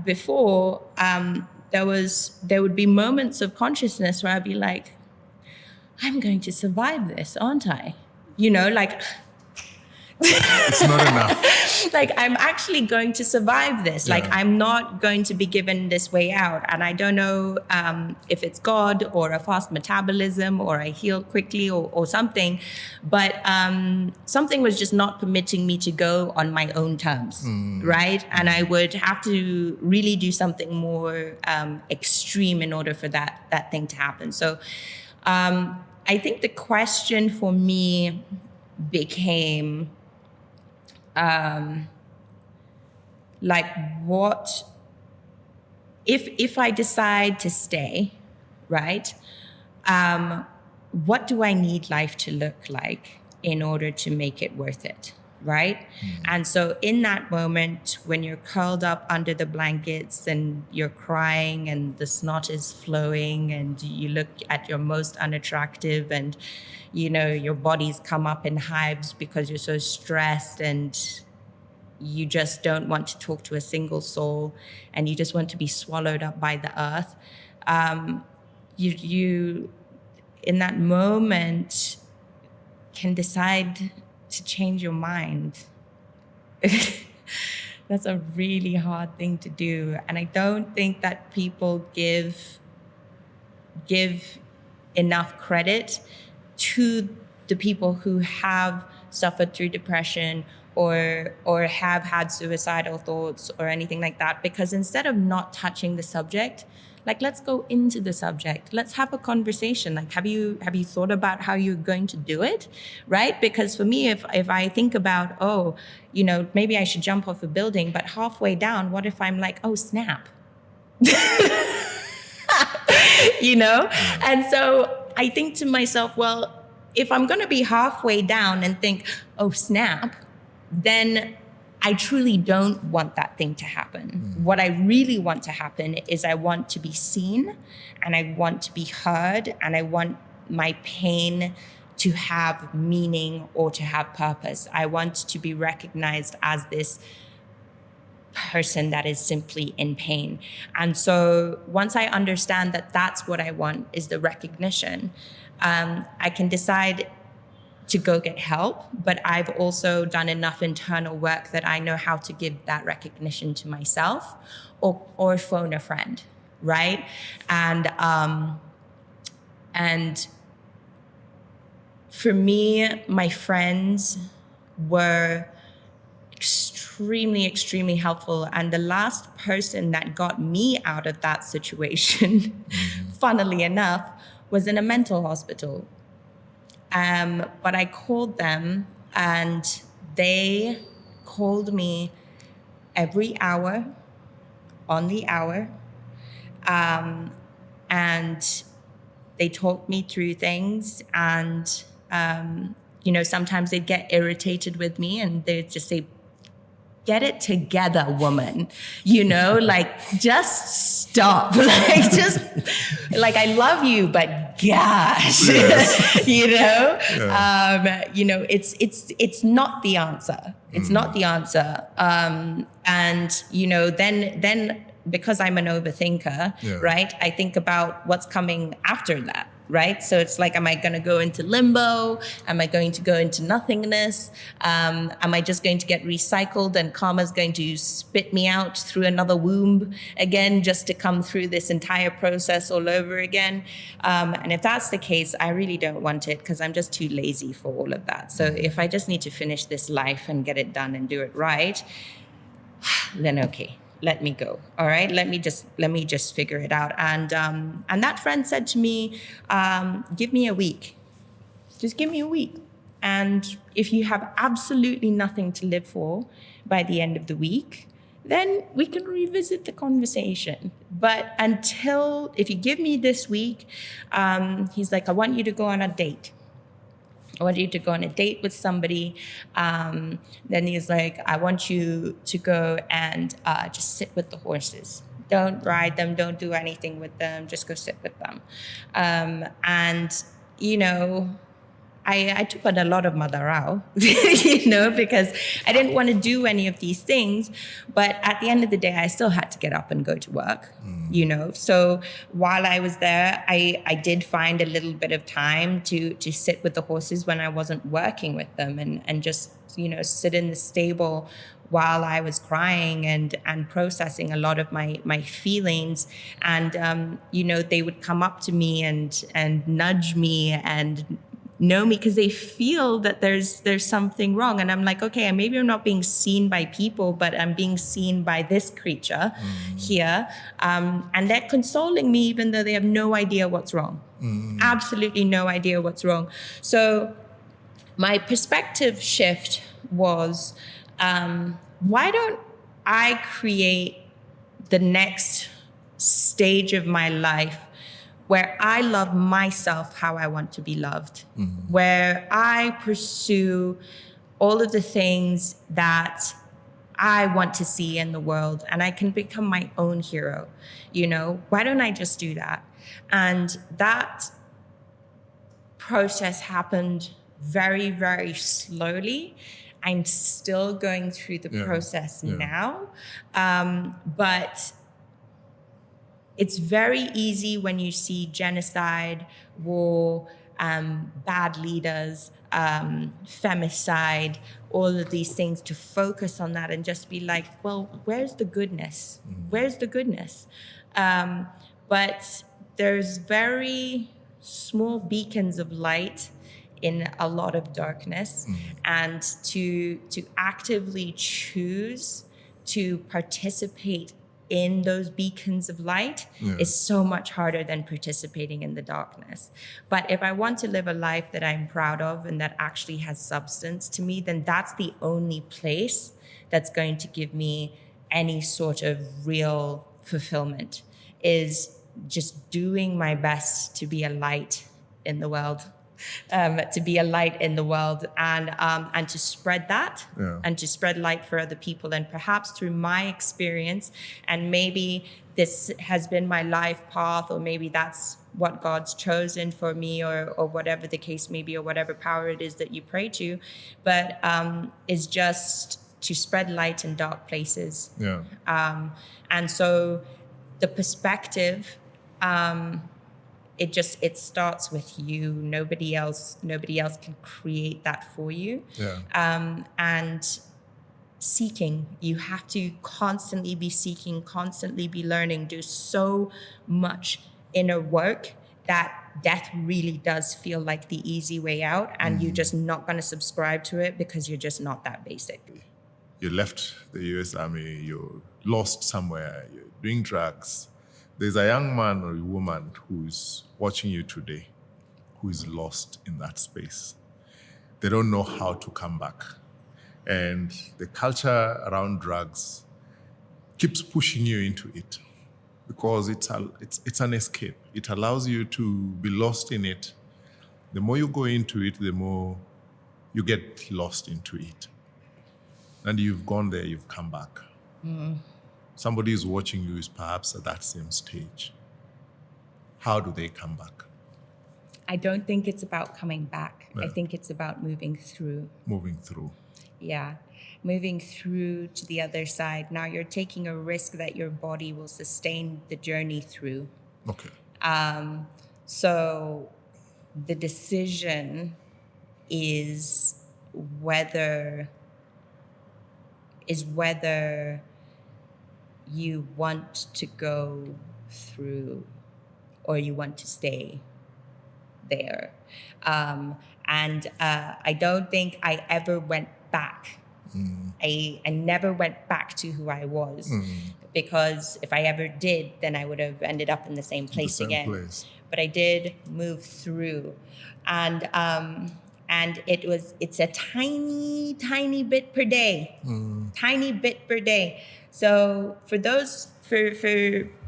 Before, there would be moments of consciousness where I'd be like, I'm going to survive this, aren't I? You know, like,
it's not enough.
Like, I'm actually going to survive this. Like, I'm not going to be given this way out. And I don't know if it's God or a fast metabolism or I heal quickly or something, but something was just not permitting me to go on my own terms, right? And I would have to really do something more extreme in order for that thing to happen. So I think the question for me became like, what if I decide to stay, right? What do I need life to look like in order to make it worth it, right? And so in that moment, when you're curled up under the blankets and you're crying and the snot is flowing and you look at your most unattractive and, you know, your body's come up in hives because you're so stressed and you just don't want to talk to a single soul and you just want to be swallowed up by the earth. You in that moment can decide to change your mind. That's a really hard thing to do. And I don't think that people give enough credit to the people who have suffered through depression or have had suicidal thoughts or anything like that. Because instead of not touching the subject, like, let's go into the subject. Let's have a conversation. Like, have you thought about how you're going to do it, right? Because for me, if I think about, oh, you know, maybe I should jump off a building, but halfway down, what if I'm like, oh, snap? You know? And so I think to myself, well, if I'm going to be halfway down and think, oh, snap, then I truly don't want that thing to happen. What I really want to happen is I want to be seen and I want to be heard and I want my pain to have meaning or to have purpose. I want to be recognized as this person that is simply in pain. And so once I understand that that's what I want, is the recognition, I can decide to go get help, but I've also done enough internal work that I know how to give that recognition to myself or phone a friend, right? And for me, my friends were extremely, extremely helpful. And the last person that got me out of that situation, funnily enough, was in a mental hospital. But I called them and they called me every hour, on the hour. And they talked me through things. And, you know, sometimes they'd get irritated with me and they'd just say, get it together, woman, you know, like, just stop. Like, just, like, I love you, but gosh, yes. You know, you know, it's not the answer. It's not the answer. And, you know, then because I'm an overthinker, right, I think about what's coming after that. Right? So it's like, am I going to go into limbo? Am I going to go into nothingness? Am I just going to get recycled and karma's going to spit me out through another womb again, just to come through this entire process all over again? And if that's the case, I really don't want it because I'm just too lazy for all of that. So if I just need to finish this life and get it done and do it right, then okay. Let me go. All right. Let me just figure it out. And that friend said to me, give me a week. Just give me a week. And if you have absolutely nothing to live for by the end of the week, then we can revisit the conversation. But if you give me this week, he's like, I want you to go on a date. I want you to go on a date with somebody. Then he's like, I want you to go and just sit with the horses. Don't ride them. Don't do anything with them. Just go sit with them. And, you know, I took on a lot of Madarao, you know, because I didn't want to do any of these things. But at the end of the day, I still had to get up and go to work, you know. So while I was there, I did find a little bit of time to sit with the horses when I wasn't working with them and just, you know, sit in the stable while I was crying and processing a lot of my feelings. And, you know, they would come up to me and nudge me and know me because they feel that there's something wrong. And I'm like, okay, maybe I'm not being seen by people, but I'm being seen by this creature here. And they're consoling me even though they have no idea what's wrong. Absolutely no idea what's wrong. So my perspective shift was, why don't I create the next stage of my life where I love myself how I want to be loved, where I pursue all of the things that I want to see in the world, and I can become my own hero. Why don't I just do that? And that process happened very, very slowly. I'm still going through the process now. But it's very easy when you see genocide, war, bad leaders, femicide, all of these things, to focus on that and just be like, well, where's the goodness? Where's the goodness? But there's very small beacons of light in a lot of darkness, and to actively choose to participate in those beacons of light is so much harder than participating in the darkness. But if I want to live a life that I'm proud of and that actually has substance to me, then that's the only place that's going to give me any sort of real fulfillment, is just doing my best to be a light in the world. And to spread that, and to spread light for other people. And perhaps through my experience, and maybe this has been my life path, or maybe that's what God's chosen for me, or whatever the case may be, or whatever power it is that you pray to, but is just to spread light in dark places. And so the perspective, it starts with you. Nobody else can create that for you. And seeking, you have to constantly be seeking, constantly be learning, do so much inner work that death really does feel like the easy way out, and you're just not going to subscribe to it because you're just not that basic.
You left the US Army, you're lost somewhere, you're doing drugs. There's a young man or a woman who's watching you today who is lost in that space. They don't know how to come back. And the culture around drugs keeps pushing you into it because it's an escape. It allows you to be lost in it. The more you go into it, the more you get lost into it. And you've gone there, you've come back. Somebody is watching you is perhaps at that same stage. How do they come back?
I don't think it's about coming back. I think it's about moving through.
Moving through.
Yeah, moving through to the other side. Now you're taking a risk that your body will sustain the journey through.
Okay.
So the decision is whether you want to go through or you want to stay there. And I don't think I ever went back. I never went back to who I was, because if I ever did, then I would have ended up in the same place again. But I did move through. And it's a tiny bit per day. Tiny bit per day. So for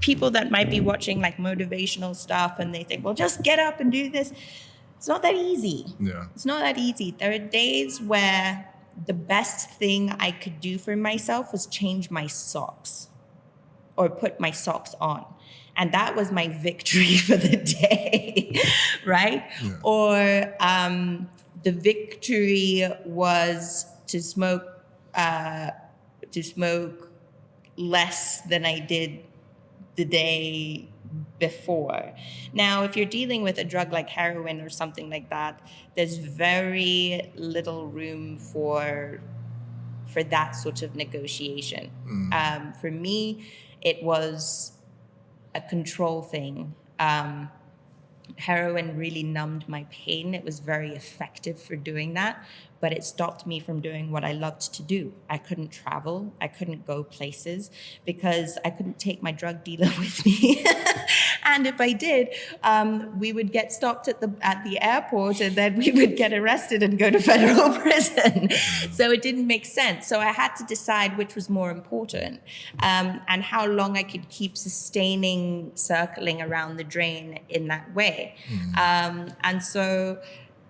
people that might be watching like motivational stuff and they think, well, just get up and do this. It's not that easy. It's not that easy. There are days where the best thing I could do for myself was change my socks or put my socks on. And that was my victory for the day, right? Or the victory was to smoke less than I did the day before. Now, if you're dealing with a drug like heroin or something like that, there's very little room for that sort of negotiation. For me, it was a control thing. Heroin really numbed my pain. It was very effective for doing that, but it stopped me from doing what I loved to do. I couldn't travel. I couldn't go places because I couldn't take my drug dealer with me. And if I did, we would get stopped at the airport, and then we would get arrested and go to federal prison. So it didn't make sense. So I had to decide which was more important, and how long I could keep sustaining circling around the drain in that way. And so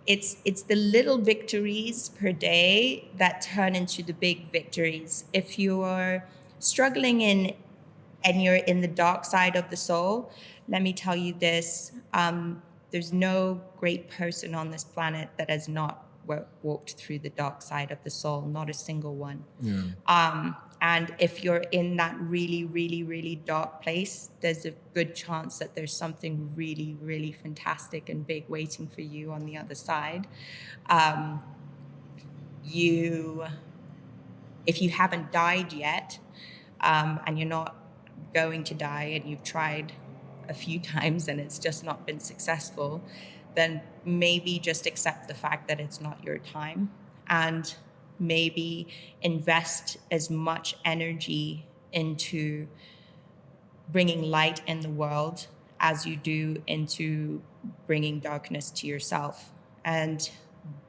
it's the little victories per day that turn into the big victories. If you're struggling and you're in the dark side of the soul, let me tell you this, there's no great person on this planet that has not walked through the dark side of the soul, not a single one.
Yeah.
And if you're in that really, really, really dark place, there's a good chance that there's something really, really fantastic and big waiting for you on the other side. If you haven't died yet, and you're not going to die, and you've tried a few times and it's just not been successful, then maybe just accept the fact that it's not your time, and maybe invest as much energy into bringing light in the world as you do into bringing darkness to yourself. And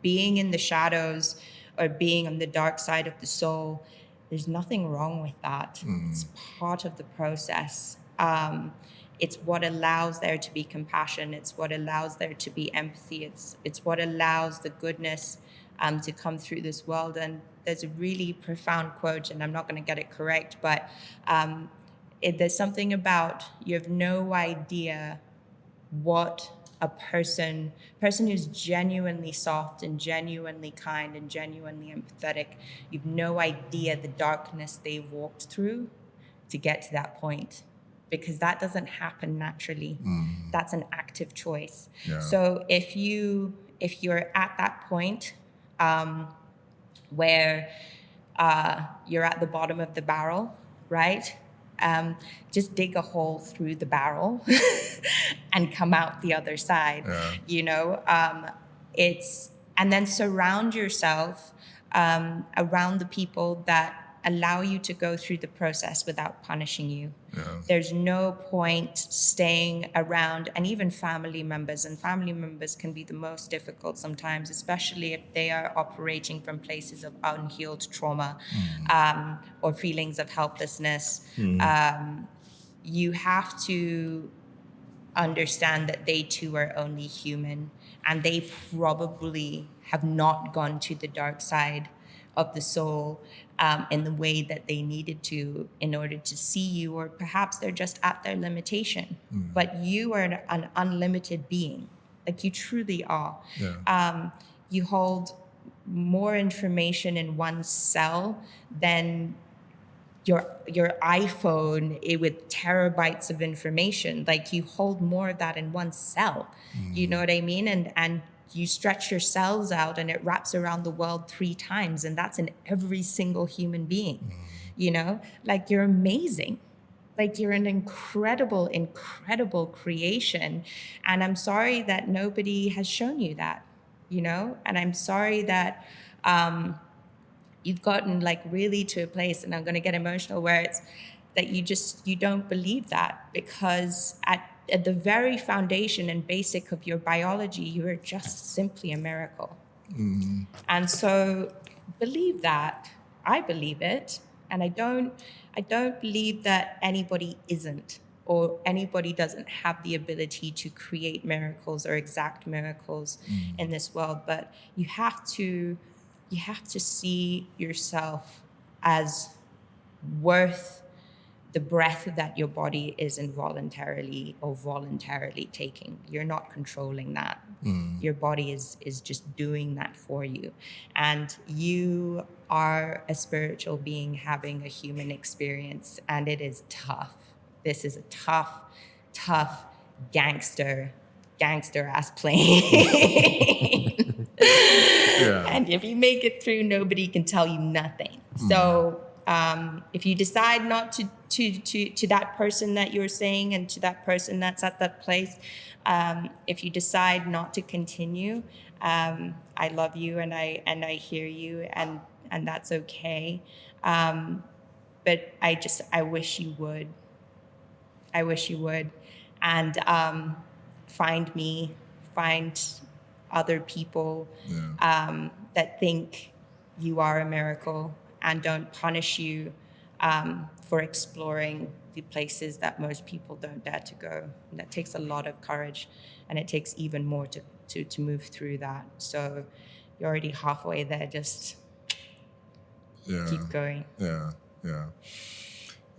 being in the shadows or being on the dark side of the soul, there's nothing wrong with that. It's part of the process. It's what allows there to be compassion. It's what allows there to be empathy. It's what allows the goodness to come through this world. And there's a really profound quote, and I'm not going to get it correct, but there's something about, you have no idea what a person who's genuinely soft and genuinely kind and genuinely empathetic, you've no idea the darkness they've walked through to get to that point, because that doesn't happen naturally. That's an active choice.
Yeah.
So if you're at that point where you're at the bottom of the barrel, right? Just dig a hole through the barrel and come out the other side.
Yeah.
And then surround yourself around the people that allow you to go through the process without punishing you.
Yeah.
There's no point staying around, and even family members can be the most difficult sometimes, especially if they are operating from places of unhealed trauma or feelings of helplessness. You have to understand that they too are only human, and they probably have not gone to the dark side of the soul in the way that they needed to in order to see you, or perhaps they're just at their limitation. But you are an unlimited being, like you truly are.
Yeah.
You hold more information in one cell than your iPhone with terabytes of information. Like, you hold more of that in one cell. You know what I mean? And you stretch your cells out and it wraps around the world 3 times, and that's in every single human being. You know, like, you're amazing. Like, you're an incredible, incredible creation. And I'm sorry that nobody has shown you that, you know? And I'm sorry that you've gotten like really to a place, and I'm going to get emotional, where it's that you don't believe that, because at the very foundation and basic of your biology, you are just simply a miracle. And so believe that. I believe it. And I don't believe that anybody isn't, or anybody doesn't have the ability to create miracles or exact miracles in this world. But you have to see yourself as worth the breath that your body is involuntarily or voluntarily taking. You're not controlling that. Your body is just doing that for you. And you are a spiritual being having a human experience, and it is tough. This is a tough gangster ass plane.
Yeah.
And if you make it through, nobody can tell you nothing. So if you decide not to that person that you're saying, and to that person that's at that place, If you decide not to continue, I love you and I hear you, and that's okay. But I wish you would. I wish you would, and find me, find other people that think you are a miracle and don't punish you for exploring the places that most people don't dare to go. And that takes a lot of courage, and it takes even more to move through that. So you're already halfway there. Just keep going.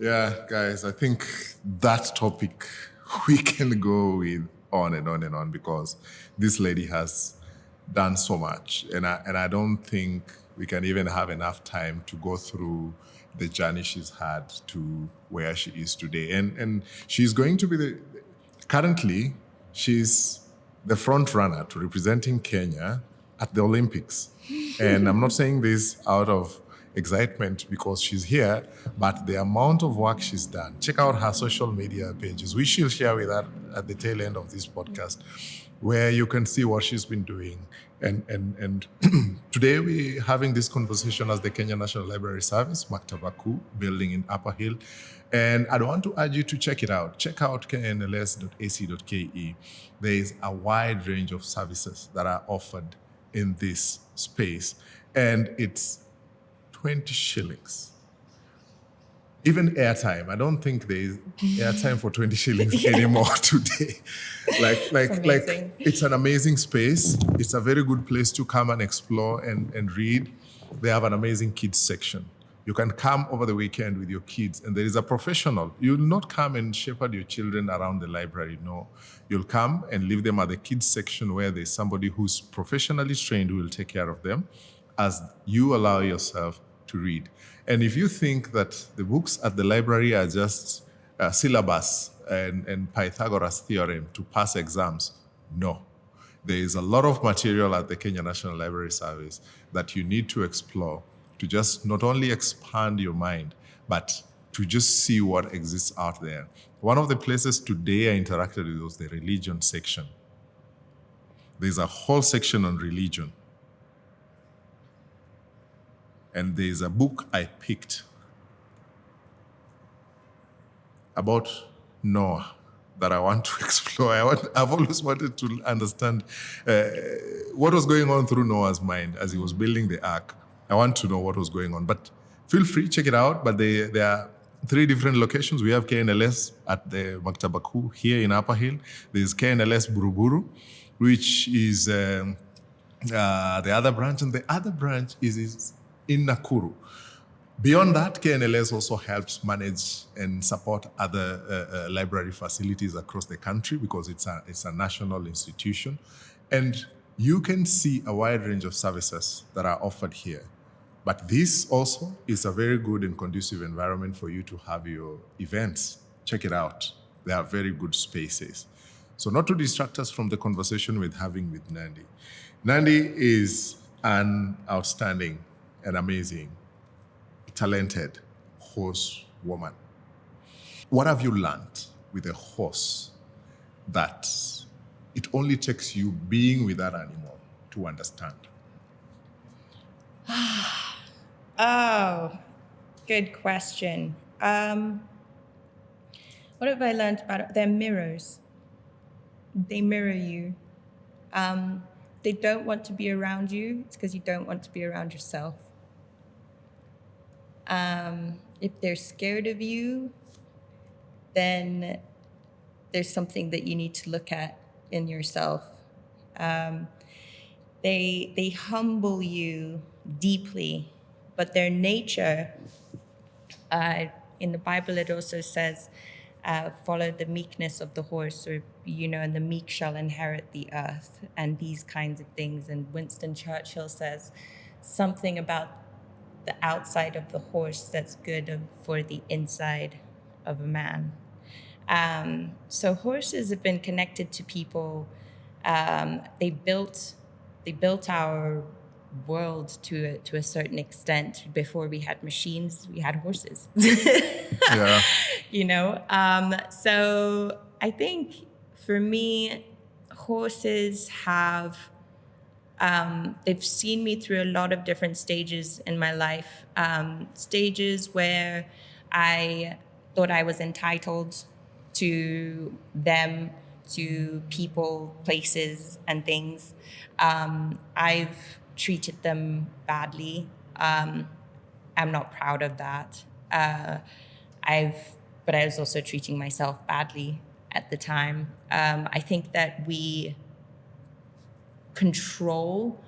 Yeah, guys, I think that topic we can go with on and on and on, because this lady has done so much, and I don't think we can even have enough time to go through the journey she's had to where she is today. And she's going to be currently she's the front runner to representing Kenya at the Olympics. And I'm not saying this out of excitement because she's here, but the amount of work she's done. Check out her social media pages. We shall share with her at the tail end of this podcast, where you can see what she's been doing. And today we're having this conversation as the Kenya National Library Service, Maktaba Kuu, building in Upper Hill. And I want to urge you to check it out. Check out knls.ac.ke. There is a wide range of services that are offered in this space, and it's 20 shillings. Even airtime. I don't think there is airtime for 20 shillings anymore today. Like it's an amazing space. It's a very good place to come and explore and read. They have an amazing kids section. You can come over the weekend with your kids, and there is a professional. You'll not come and shepherd your children around the library, no. You'll come and leave them at the kids section, where there's somebody who's professionally trained who will take care of them as you allow yourself to read. And if you think that the books at the library are just syllabus and Pythagoras theorem to pass exams, no. There is a lot of material at the Kenya National Library Service that you need to explore, to just not only expand your mind, but to just see what exists out there. One of the places today I interacted with was the religion section. There's a whole section on religion. And there's a book I picked about Noah that I want to explore. I've always wanted to understand what was going on through Noah's mind as he was building the ark. I want to know what was going on. But feel free, check it out. But there are 3 different locations. We have KNLS at the Maktaba Kuu here in Upper Hill. There's KNLS Buruburu, which is the other branch. And the other branch is in Nakuru. Beyond that, KNLS also helps manage and support other library facilities across the country, because it's a national institution. And you can see a wide range of services that are offered here. But this also is a very good and conducive environment for you to have your events. Check it out. They are very good spaces. So not to distract us from the conversation we're having with Nandi. Nandi is an outstanding and amazing, talented horsewoman. What have you learned with a horse that it only takes you being with that animal to understand?
Oh, good question. What have I learned about it? They're mirrors. They mirror you. They don't want to be around you. It's because you don't want to be around yourself. If they're scared of you, then there's something that you need to look at in yourself. They humble you deeply, but their nature, in the Bible it also says, follow the meekness of the horse, or, and the meek shall inherit the earth, and these kinds of things. And Winston Churchill says something about the outside of the horse that's good for the inside of a man. So horses have been connected to people. They built our world to a certain extent. Before we had machines, we had horses.
Yeah.
So I think for me, horses have, they've seen me through a lot of different stages in my life. Stages where I thought I was entitled to them, to people, places, and things. I've treated them badly. I'm not proud of that. But I was also treating myself badly at the time. I think that we control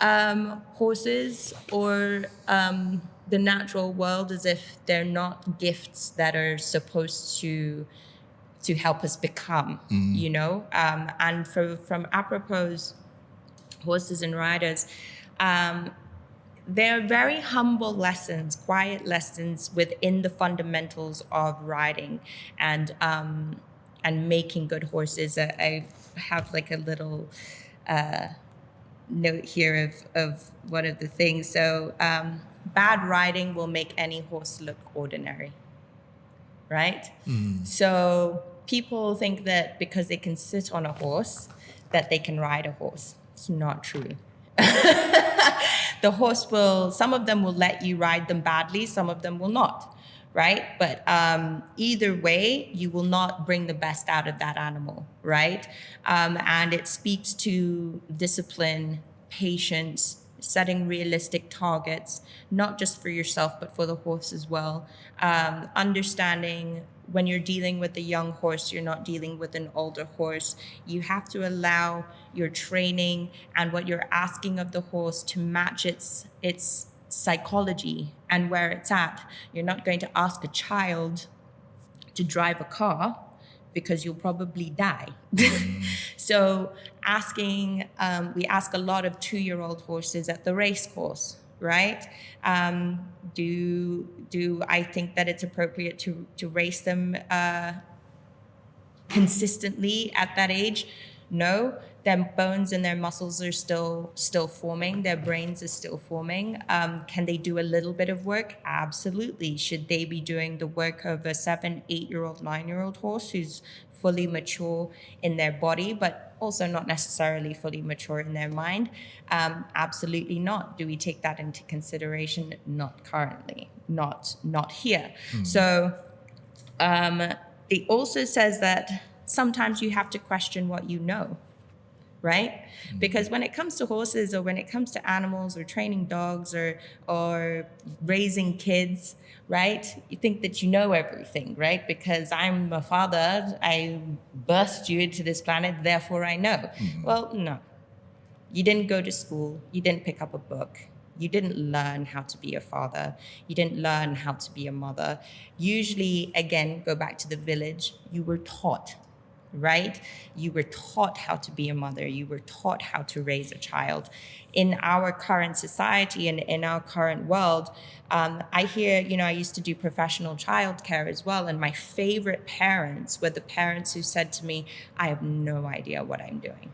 horses or the natural world as if they're not gifts that are supposed to help us become, you know? And from apropos horses and riders, they're very humble lessons, quiet lessons within the fundamentals of riding and making good horses. I have like a little note here of one of the things. So bad riding will make any horse look ordinary, right? So people think that because they can sit on a horse, that they can ride a horse. It's not true. The horse will, some of them will let you ride them badly, some of them will not, right? But either way, you will not bring the best out of that animal, right? And it speaks to discipline, patience, setting realistic targets, not just for yourself, but for the horse as well. Understanding when you're dealing with a young horse, you're not dealing with an older horse. You have to allow your training and what you're asking of the horse to match its psychology and where it's at. You're not going to ask a child to drive a car because you'll probably die. So we ask a lot of 2-year-old horses at the race course, right? Do I think that it's appropriate to race them consistently at that age? No. Their bones and their muscles are still forming. Their brains are still forming. Can they do a little bit of work? Absolutely. Should they be doing the work of a 7, 8-year-old, 9-year-old horse who's fully mature in their body, but also not necessarily fully mature in their mind? Absolutely not. Do we take that into consideration? Not currently. Not here. So it also says that sometimes you have to question what you know, right? Because when it comes to horses or when it comes to animals or training dogs or raising kids, right? You think that you know everything, right? Because I'm a father, I birthed you into this planet, therefore I know. Well, no. You didn't go to school, you didn't pick up a book, you didn't learn how to be a father, you didn't learn how to be a mother. Usually, again, go back to the village, you were taught, right? You were taught how to be a mother. You were taught how to raise a child. In our current society and in our current world, I hear, I used to do professional childcare as well. And my favorite parents were the parents who said to me, I have no idea what I'm doing.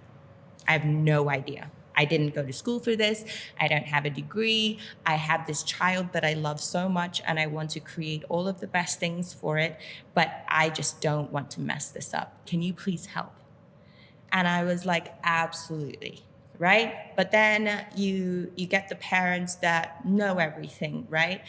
I have no idea. I didn't go to school for this. I don't have a degree. I have this child that I love so much and I want to create all of the best things for it, but I just don't want to mess this up. Can you please help? And I was like, absolutely, right? But then you get the parents that know everything, right?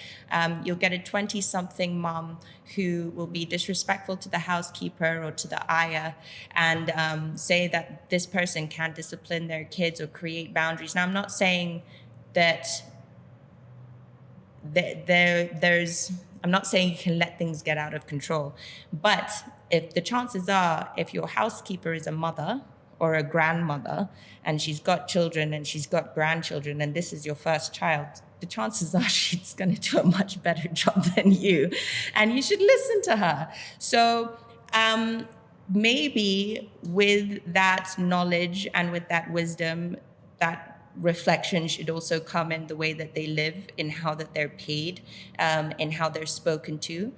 You'll get a 20-something mom who will be disrespectful to the housekeeper or to the ayah and say that this person can't discipline their kids or create boundaries. Now, I'm not saying that I'm not saying you can let things get out of control, but if the chances are, if your housekeeper is a mother or a grandmother and she's got children and she's got grandchildren and this is your first child, the chances are she's going to do a much better job than you, and you should listen to her. So maybe with that knowledge and with that wisdom, that reflection should also come in the way that they live, in how that they're paid, in how they're spoken to.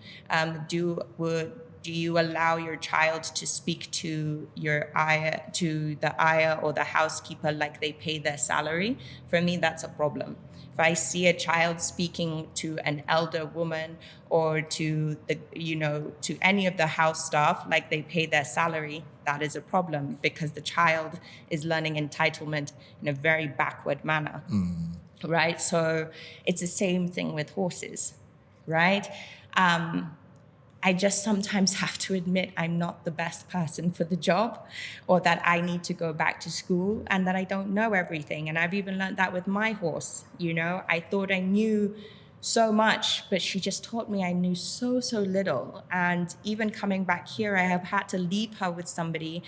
do you allow your child to speak to your ayah, to the ayah or the housekeeper like they pay their salary? For me, that's a problem. If I see a child speaking to an elder woman or to to any of the house staff like they pay their salary, that is a problem, because the child is learning entitlement in a very backward manner. Right? So it's the same thing with horses, right? I just sometimes have to admit I'm not the best person for the job, or that I need to go back to school and that I don't know everything. And I've even learned that with my horse. I thought I knew so much, but she just taught me I knew so little. And even coming back here, I have had to leave her with somebody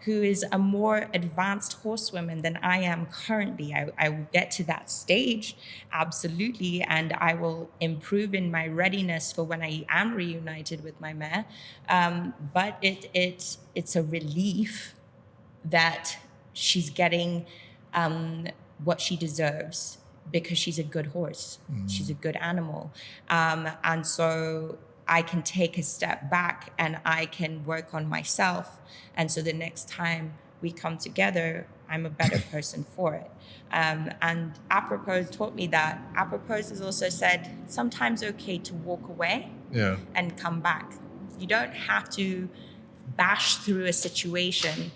who is a more advanced horsewoman than I am currently. I will get to that stage, absolutely, and I will improve in my readiness for when I am reunited with my mare. But it's a relief that she's getting what she deserves, because she's a good horse. She's a good animal. And so I can take a step back and I can work on myself. And so the next time we come together, I'm a better person for it. And Apropos taught me that. Apropos has also said, sometimes okay to walk away and come back. You don't have to bash through a situation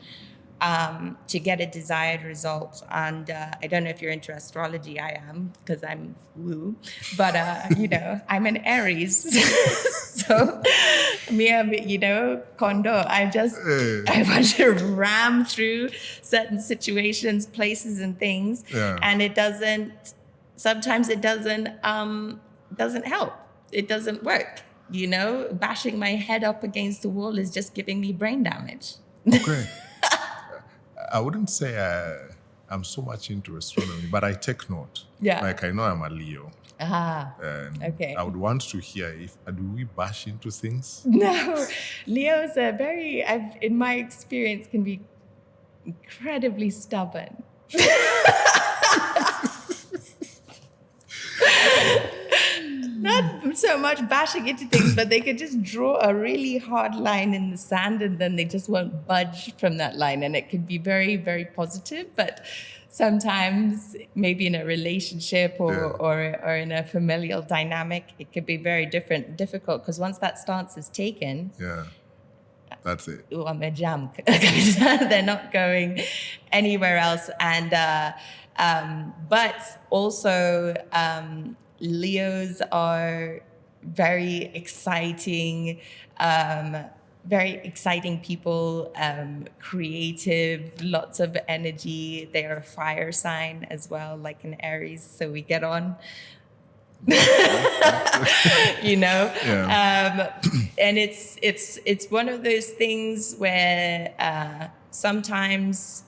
to get a desired result. And I don't know if you're into astrology. I am, because I'm woo. But, I'm an Aries. So, Kondo, I want to ram through certain situations, places, and things.
Yeah.
And sometimes it doesn't help. It doesn't work. Bashing my head up against the wall is just giving me brain damage.
Okay. I wouldn't say I'm so much into astronomy, but I take note.
Yeah.
Like, I know I'm a Leo.
Okay.
I would want to hear do we bash into things?
No, Leos are in my experience, can be incredibly stubborn. Not so much bashing into things, but they could just draw a really hard line in the sand and then they just won't budge from that line. And it could be very, very positive, but sometimes maybe in a relationship or in a familial dynamic, it could be very difficult, because once that stance is taken,
that's it.
I'm a jump. They're not going anywhere else. And but also Leos are very exciting people, creative, lots of energy. They are a fire sign as well, like an Aries, so we get on. And it's one of those things where sometimes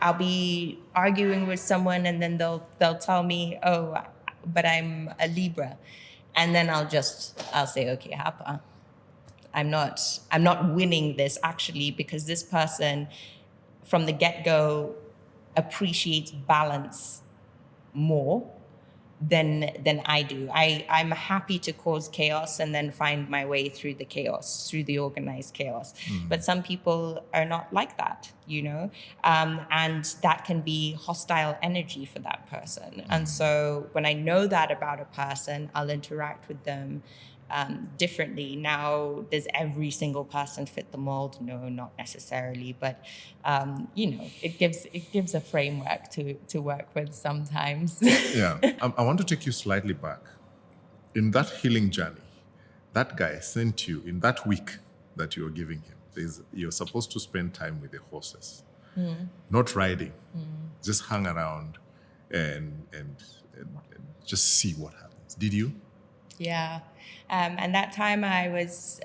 I'll be arguing with someone and then they'll tell me, oh, but I'm a Libra. And then I'll say, okay, Hapa, I'm not winning this actually, because this person from the get-go appreciates balance more than I do. I'm happy to cause chaos and then find my way through the chaos, through the organized chaos. But some people are not like that, and that can be hostile energy for that person. And so when I know that about a person, I'll interact with them differently. Now, does every single person fit the mold? No, not necessarily, but it gives a framework to work with sometimes.
Yeah, I want to take you slightly back. In that healing journey, that guy sent you, in that week that you're giving him, you're supposed to spend time with the horses, not riding, just hang around and just see what happens. Did you?
Yeah. And that time I was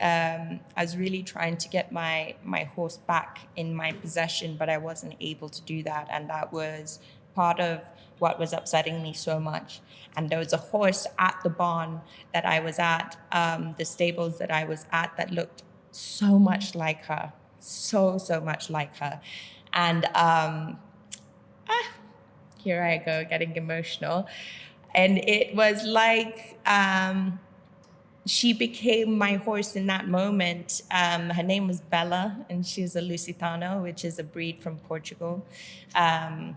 really trying to get my horse back in my possession, but I wasn't able to do that. And that was part of what was upsetting me so much. And there was a horse at the barn that I was at, the stables that I was at, that looked so much like her, so much like her. And here I go, getting emotional. And it was like, she became my horse in that moment. Her name was Bella, and she's a Lusitano, which is a breed from Portugal. And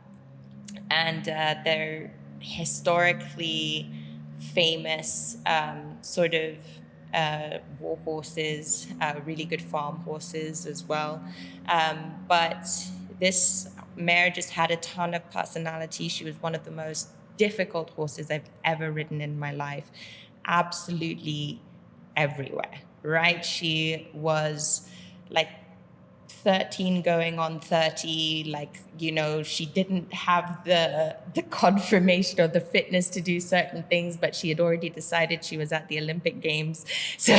they're historically famous sort of war horses, really good farm horses as well. But this mare just had a ton of personality. She was one of the most difficult horses I've ever ridden in my life. Absolutely everywhere, right? She was like 13 going on 30, like, you know, she didn't have the confirmation or the fitness to do certain things, but she had already decided she was at the Olympic Games. So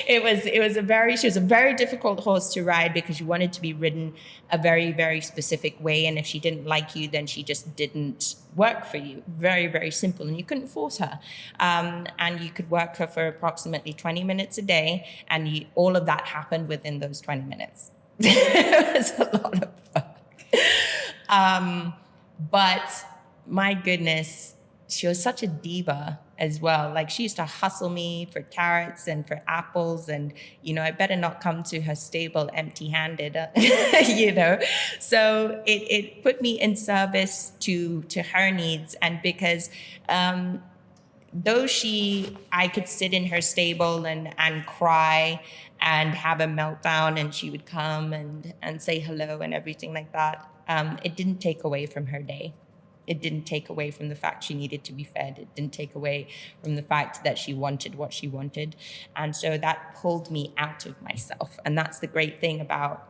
she was a very difficult horse to ride because you wanted to be ridden a very, very specific way. And if she didn't like you, then she just didn't work for you. Very, very simple. And you couldn't force her. And you could work her for approximately 20 minutes a day. And all of that happened within those 20 minutes. It was a lot of fun. But my goodness, she was such a diva as well. Like, she used to hustle me for carrots and for apples, and, you know, I better not come to her stable empty-handed, you know. So it put me in service to her needs. And because though I could sit in her stable and cry and have a meltdown, and she would come and say hello and everything like that, it didn't take away from her day. It didn't take away from the fact she needed to be fed. It didn't take away from the fact that she wanted what she wanted. And so that pulled me out of myself. And that's the great thing about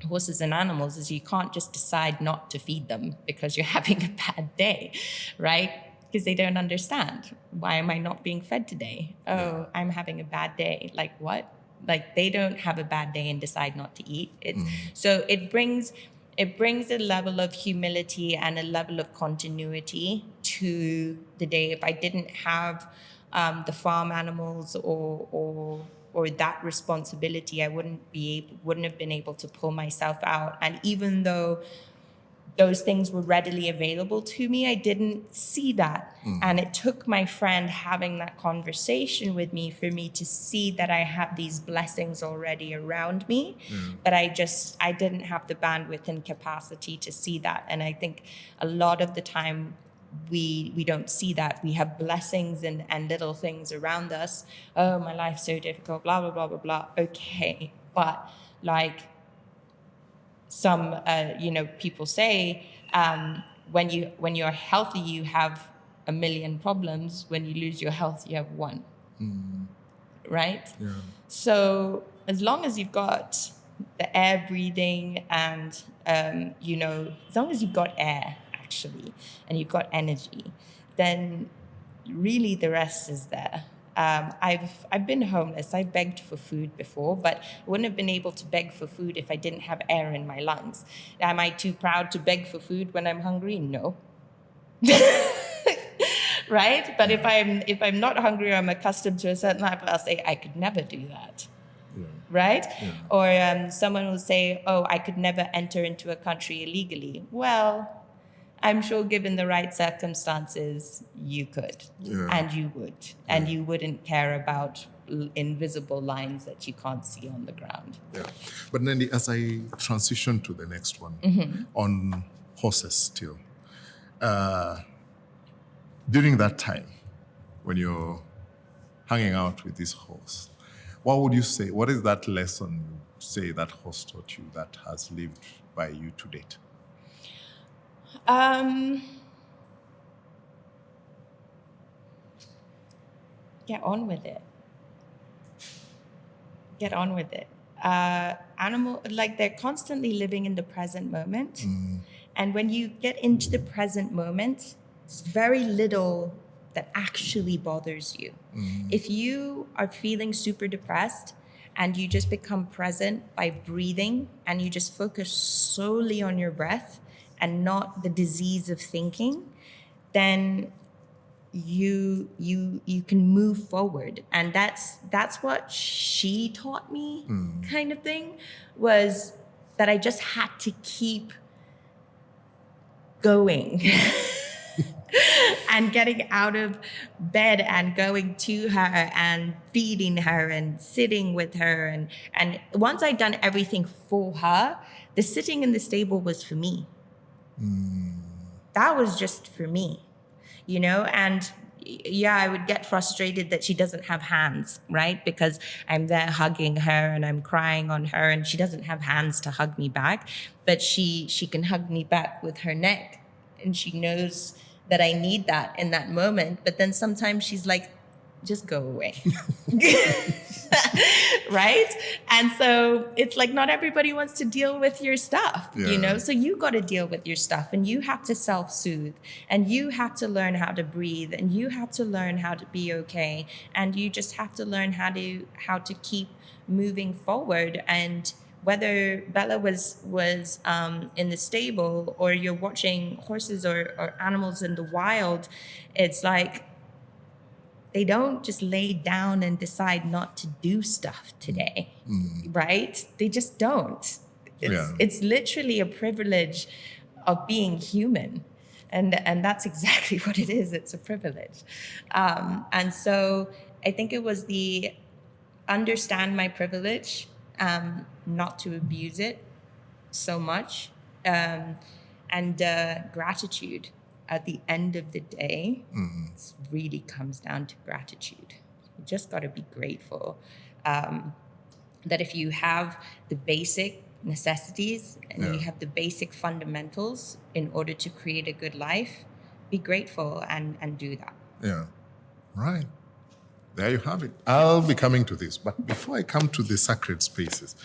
horses and animals, is you can't just decide not to feed them because you're having a bad day, right? Because they don't understand. Why am I not being fed today? Oh, I'm having a bad day. Like, what? Like, they don't have a bad day and decide not to eat. So it brings a level of humility and a level of continuity to the day. If I didn't have the farm animals or that responsibility, I wouldn't have been able to pull myself out. And even though those things were readily available to me, I didn't see that. And it took my friend having that conversation with me for me to see that I had these blessings already around me, but I didn't have the bandwidth and capacity to see that. And I think a lot of the time we don't see that. We have blessings and little things around us. Oh, my life's so difficult, blah, blah, blah, blah, blah. Okay, but like, some people say when you're healthy you have a million problems. When you lose your health you have one. Right? Yeah. So as long as you've got the air breathing and as long as you've got air actually and you've got energy, then really the rest is there. I've been homeless. I begged for food before, but I wouldn't have been able to beg for food if I didn't have air in my lungs. Am I too proud to beg for food when I'm hungry? No. Right? But if I'm not hungry or I'm accustomed to a certain life, I'll say I could never do that. Yeah. Right? Yeah. Or someone will say, oh, I could never enter into a country illegally. Well, I'm sure given the right circumstances, you could, and you would, and you wouldn't care about invisible lines that you can't see on the ground.
Yeah. But Nandi, as I transition to the next one, on horses still, during that time, when you're hanging out with this horse, what would you say, what is that lesson you say that horse taught you that has lived by you to date?
Get on with it. Get on with it. They're constantly living in the present moment. And when you get into the present moment, it's very little that actually bothers you. If you are feeling super depressed and you just become present by breathing and you just focus solely on your breath and not the disease of thinking, then you can move forward. And that's what she taught me, kind of thing, was that I just had to keep going. and getting out of bed and going to her and feeding her and sitting with her. And once I'd done everything for her, the sitting in the stable was for me. That was just for me, and yeah, I would get frustrated that she doesn't have hands, right? Because I'm there hugging her and I'm crying on her and she doesn't have hands to hug me back, but she can hug me back with her neck, and she knows that I need that in that moment. But then sometimes she's like, just go away. Right? And so it's like not everybody wants to deal with your stuff, so you got to deal with your stuff, and you have to self-soothe, and you have to learn how to breathe, and you have to learn how to be okay, and you just have to learn how to keep moving forward. And whether Bella was in the stable or you're watching horses or animals in the wild, it's like they don't just lay down and decide not to do stuff today, right? They just don't. It's literally a privilege of being human. And that's exactly what it is. It's a privilege. And so I think it was the understand my privilege, not to abuse it so much, and gratitude. At the end of the day, it really comes down to gratitude. You just got to be grateful that if you have the basic necessities and you have the basic fundamentals in order to create a good life, be grateful and do that.
Yeah, right. There you have it. I'll be coming to this, but before I come to the sacred spaces,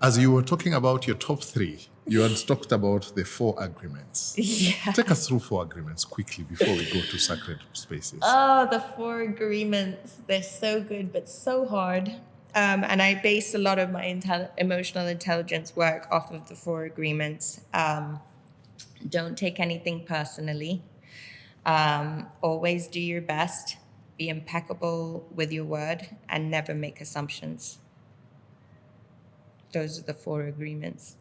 as you were talking about your top 3, you had talked about the 4 agreements.
Yeah.
Take us through 4 agreements quickly before we go to sacred spaces.
Oh, the 4 agreements. They're so good, but so hard. And I base a lot of my emotional intelligence work off of the 4 agreements. Don't take anything personally. Always do your best. Be impeccable with your word and never make assumptions. Those are the 4 agreements.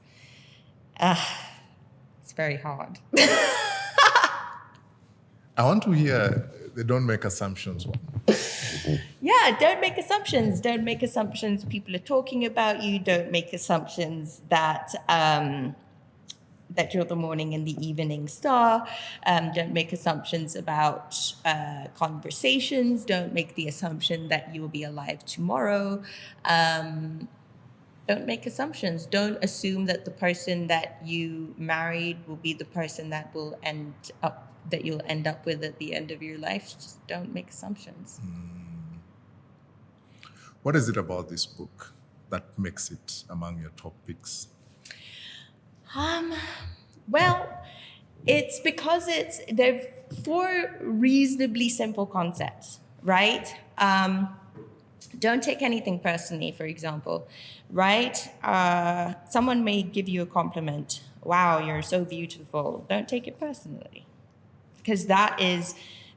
It's very hard.
I want to hear the don't make assumptions one.
Yeah, don't make assumptions. Don't make assumptions people are talking about you. Don't make assumptions that that you're the morning and the evening star. Don't make assumptions about conversations. Don't make the assumption that you will be alive tomorrow. Don't make assumptions. Don't assume that the person that you married will be the person that you'll end up with at the end of your life. Just don't make assumptions.
What is it about this book that makes it among your top picks?
Well, it's because they're 4 reasonably simple concepts, right? Don't take anything personally, for example, right? Someone may give you a compliment. Wow, you're so beautiful. Don't take it personally. Because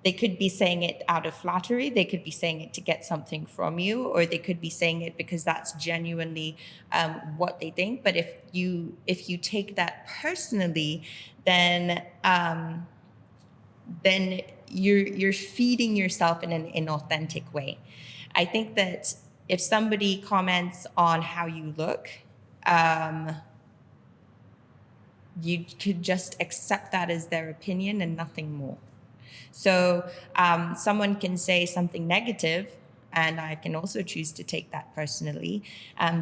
they could be saying it out of flattery. They could be saying it to get something from you, or they could be saying it because that's genuinely what they think. But if you take that personally, then you're feeding yourself in an inauthentic way. I think that if somebody comments on how you look, you could just accept that as their opinion and nothing more. So someone can say something negative, and I can also choose to take that personally,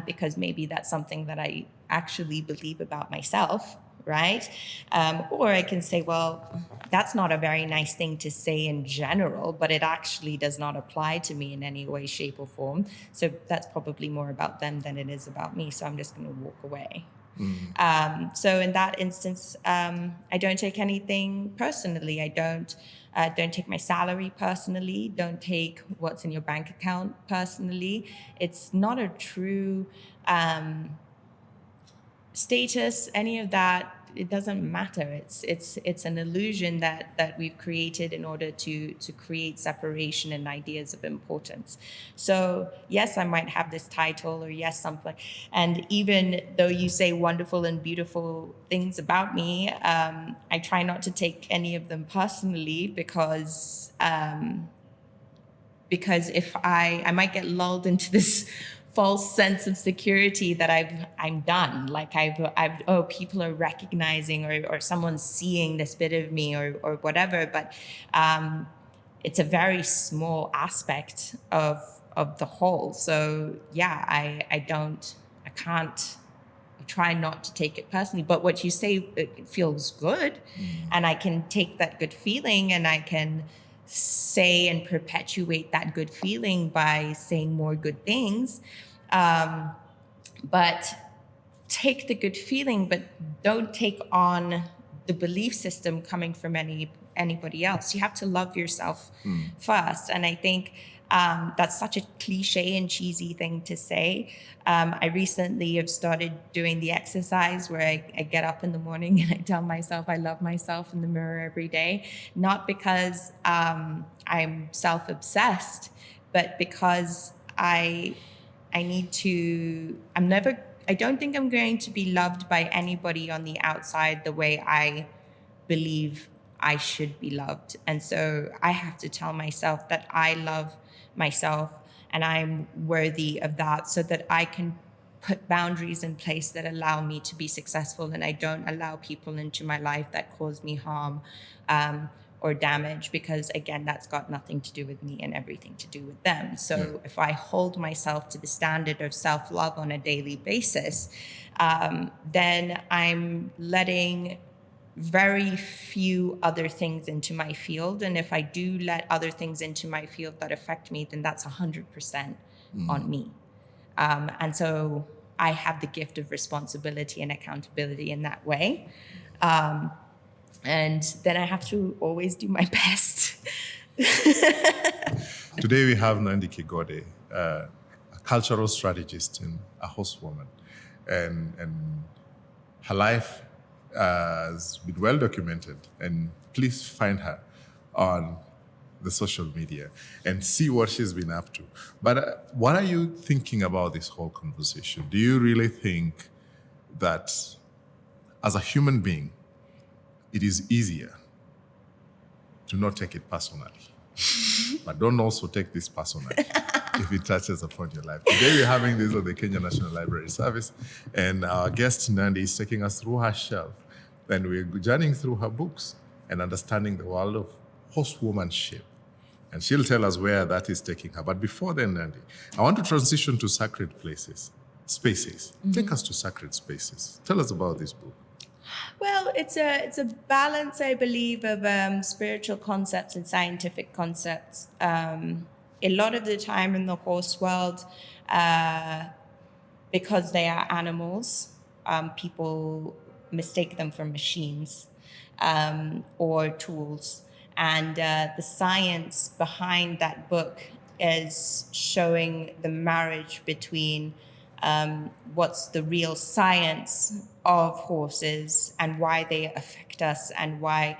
because maybe that's something that I actually believe about myself, right? Or I can say, well, that's not a very nice thing to say in general, but it actually does not apply to me in any way, shape, or form. So that's probably more about them than it is about me. So I'm just going to walk away. So in that instance, I don't take anything personally. I don't take my salary personally. Don't take what's in your bank account personally. It's not a true status, any of that. it doesn't matter. It's an illusion that we've created in order to create separation and ideas of importance. So yes, I might have this title, or yes, something. And even though you say wonderful and beautiful things about me, I try not to take any of them personally, because if I might get lulled into this false sense of security that I'm done. Like people are recognizing, or someone's seeing this bit of me, or whatever. But it's a very small aspect of the whole. So yeah, I try not to take it personally. But what you say, it feels good, and I can take that good feeling, and I can say and perpetuate that good feeling by saying more good things. But take the good feeling, but don't take on the belief system coming from anybody else. You have to love yourself first. And I think that's such a cliche and cheesy thing to say. I recently have started doing the exercise where I get up in the morning and I tell myself I love myself in the mirror every day, not because I'm self-obsessed, but because I don't think I'm going to be loved by anybody on the outside the way I believe I should be loved. And so I have to tell myself that I love myself and I'm worthy of that, so that I can put boundaries in place that allow me to be successful, and I don't allow people into my life that cause me harm or damage, because again, that's got nothing to do with me and everything to do with them. So if I hold myself to the standard of self-love on a daily basis, then I'm letting very few other things into my field. And if I do let other things into my field that affect me, then that's 100% on me. And so I have the gift of responsibility and accountability in that way. And then I have to always do my best.
Today we have Nandi Kigode, a cultural strategist and a horsewoman. And her life has been well documented. And please find her on the social media and see what she's been up to. But what are you thinking about this whole conversation? Do you really think that as a human being, it is easier to not take it personally? But don't also take this personally if it touches upon your life. Today we're having this on the Kenya National Library Service, and our guest Nandi is taking us through her shelf, and we're journeying through her books and understanding the world of horsewomanship. And she'll tell us where that is taking her. But before then, Nandi, I want to transition to sacred spaces. Take us to sacred spaces. Tell us about this book.
Well, it's a balance, I believe, of spiritual concepts and scientific concepts. A lot of the time in the horse world, because they are animals, people mistake them for machines or tools. And the science behind that book is showing the marriage between what's the real science of horses and why they affect us, and why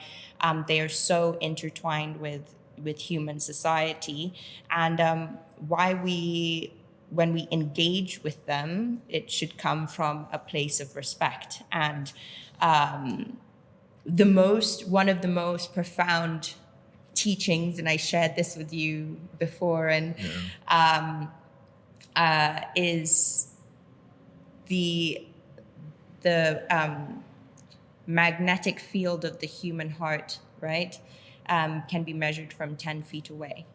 they are so intertwined with human society, and why when we engage with them, it should come from a place of respect. And one of the most profound teachings, and I shared this with you before, and is the magnetic field of the human heart, right? Can be measured from 10 feet away,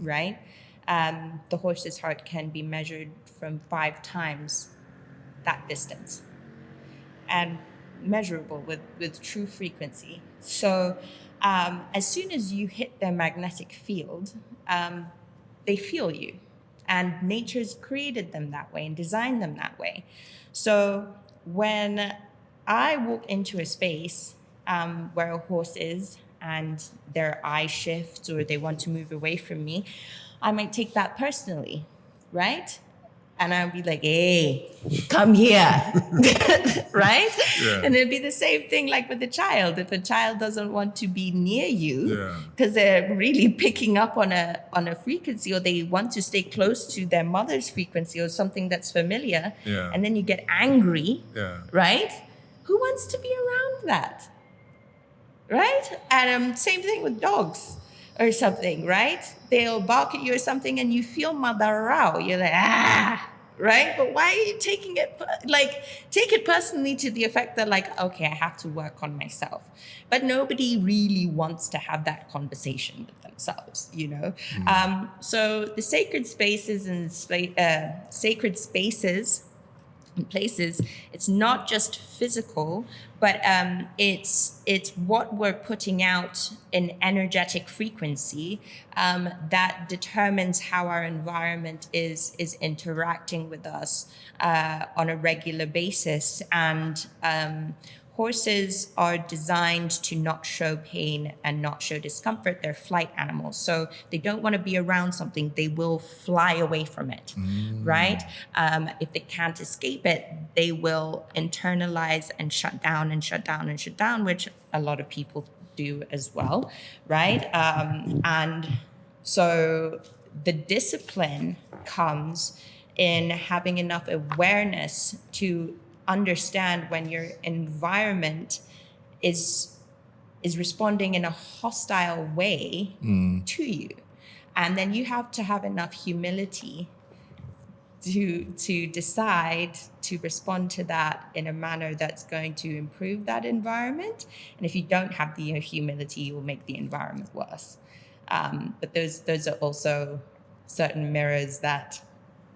right? The horse's heart can be measured from 5 times that distance, and measurable with true frequency. So as soon as you hit their magnetic field, they feel you. And nature's created them that way and designed them that way. So when I walk into a space where a horse is and their eye shifts or they want to move away from me, I might take that personally, right? And I'd be like, hey, come here, right?
Yeah.
And it'd be the same thing like with a child. If a child doesn't want to be near you
Yeah.
because they're really picking up on a frequency, or they want to stay close to their mother's frequency or something that's familiar,
Yeah.
and then you get angry,
Yeah.
right? Who wants to be around that? Right? And same thing with dogs or something, right? They'll bark at you or something and you feel madarao. You're like, right? But why are you taking it, take it personally to the effect that like, okay, I have to work on myself. But nobody really wants to have that conversation with themselves, you know? So the sacred spaces and sacred spaces and places, it's not just physical, but it's what we're putting out in energetic frequency that determines how our environment is interacting with us on a regular basis. And horses are designed to not show pain and not show discomfort. They're flight animals. So they don't want to be around something. They will fly away from it, right? If they can't escape it, they will internalize and shut down and shut down and shut down, which a lot of people do as well, right? And so the discipline comes in having enough awareness to understand when your environment is responding in a hostile way to you. And then you have to have enough humility to decide to respond to that in a manner that's going to improve that environment. And if you don't have the humility, you will make the environment worse. But those are also certain mirrors that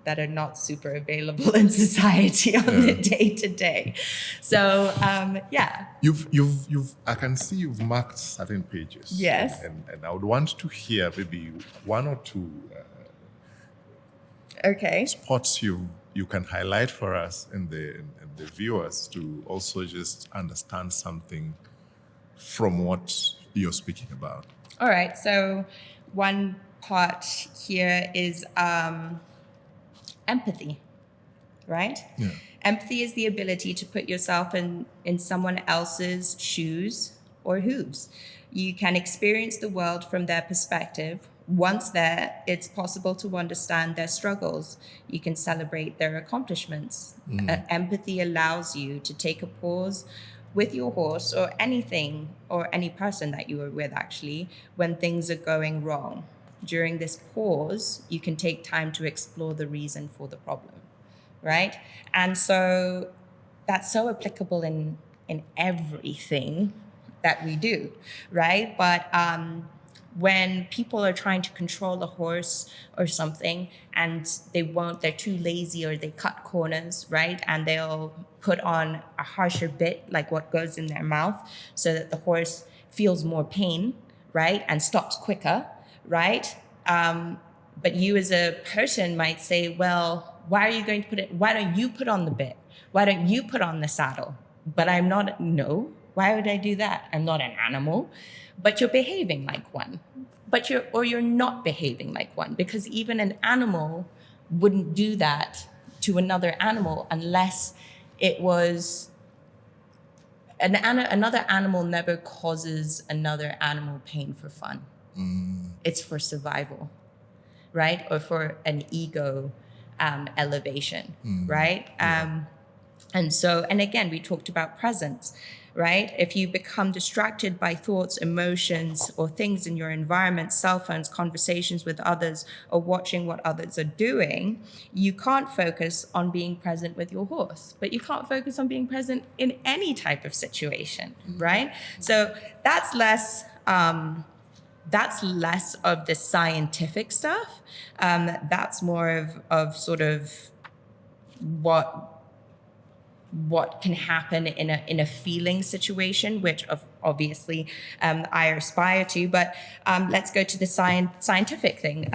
are not super available in society on the day to day. So yeah.
You've I can see you've marked certain pages.
Yes.
And I would want to hear maybe one or two
Okay.
spots you can highlight for us and the viewers to also just understand something from what you're speaking about.
All right. So one part here is empathy, right?
Yeah.
Empathy is the ability to put yourself in someone else's shoes or hooves. You can experience the world from their perspective. Once there, it's possible to understand their struggles. You can celebrate their accomplishments. Empathy allows you to take a pause with your horse or anything or any person that you are with, actually, when things are going wrong. During this pause, you can take time to explore the reason for the problem, right? And so that's so applicable in everything that we do, right? But when people are trying to control a horse or something and they're too lazy or they cut corners, right? And they'll put on a harsher bit, like what goes in their mouth, so that the horse feels more pain, right? And stops quicker, right? But you as a person might say, well, why don't you put on the bit? Why don't you put on the saddle? But no, why would I do that? I'm not an animal, but you're behaving like one. You're not behaving like one, because even an animal wouldn't do that to another animal unless it was another animal never causes another animal pain for fun. It's for survival, right? Or for an ego elevation, right? And again, we talked about presence, right? If you become distracted by thoughts, emotions, or things in your environment, cell phones, conversations with others, or watching what others are doing, you can't focus on being present with your horse, but you can't focus on being present in any type of situation, right? So that's less of the scientific stuff. That's more of sort of what can happen in a feeling situation, which obviously I aspire to. But let's go to the scientific thing.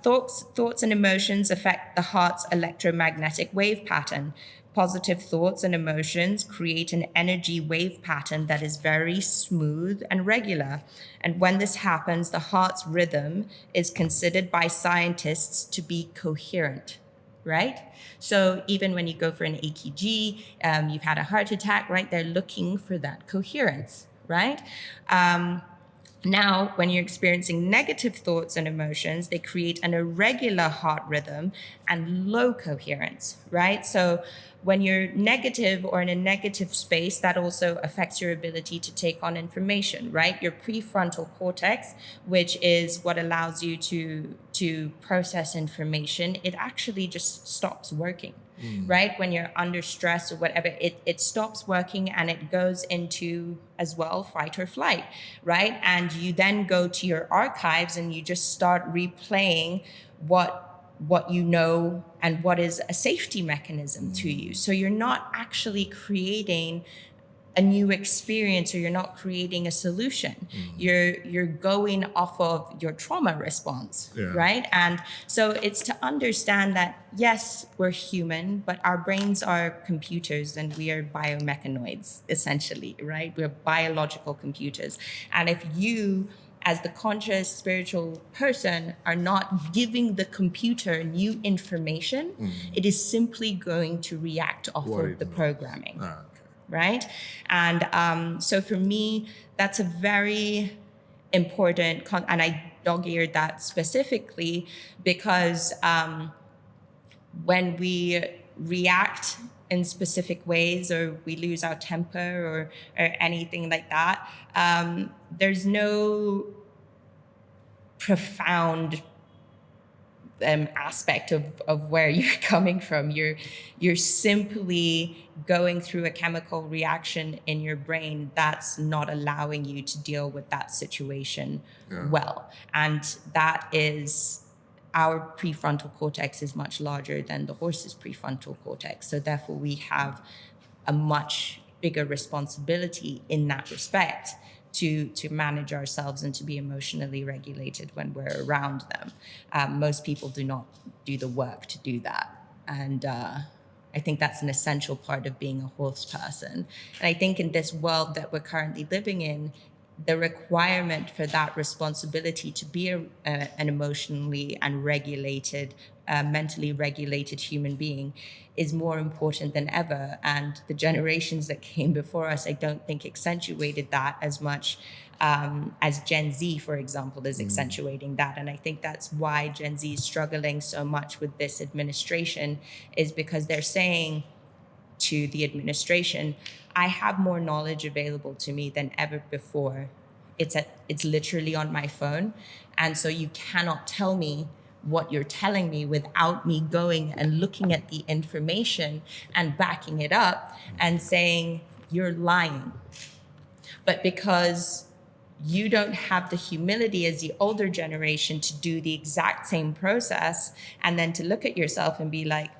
Thoughts and emotions affect the heart's electromagnetic wave pattern. Positive thoughts and emotions create an energy wave pattern that is very smooth and regular. And when this happens, the heart's rhythm is considered by scientists to be coherent. right? So even when you go for an EKG, you've had a heart attack, right? They're looking for that coherence, right? Now, when you're experiencing negative thoughts and emotions, they create an irregular heart rhythm and low coherence, right? So when you're negative or in a negative space, that also affects your ability to take on information, right? Your prefrontal cortex, which is what allows you to process information, it actually just stops working. Right? When you're under stress or whatever, it stops working and it goes into as well fight or flight, right? And you then go to your archives and you just start replaying what you know and what is a safety mechanism to you. So you're not actually creating a new experience, or you're not creating a solution. You're going off of your trauma response, right? And so it's to understand that, yes, we're human, but our brains are computers and we are biomechanoids, essentially, right? We're biological computers. And if you, as the conscious spiritual person, are not giving the computer new information, it is simply going to react off of the programming. Right? And so for me, that's a very important, and I dog-eared that specifically because when we react in specific ways, or we lose our temper or anything like that, there's no profound aspect of where you're coming from. You're simply going through a chemical reaction in your brain that's not allowing you to deal with that situation well. And that is, our prefrontal cortex is much larger than the horse's prefrontal cortex. So therefore we have a much bigger responsibility in that respect to manage ourselves and to be emotionally regulated when we're around them. Most people do not do the work to do that. And I think that's an essential part of being a horse person. And I think in this world that we're currently living in, the requirement for that responsibility to be an emotionally and regulated, mentally regulated human being is more important than ever. And the generations that came before us, I don't think accentuated that as much as Gen Z, for example, is accentuating that. And I think that's why Gen Z is struggling so much with this administration, is because they're saying to the administration, I have more knowledge available to me than ever before. It's literally on my phone. And so you cannot tell me what you're telling me without me going and looking at the information and backing it up and saying, you're lying. But because you don't have the humility as the older generation to do the exact same process and then to look at yourself and be like,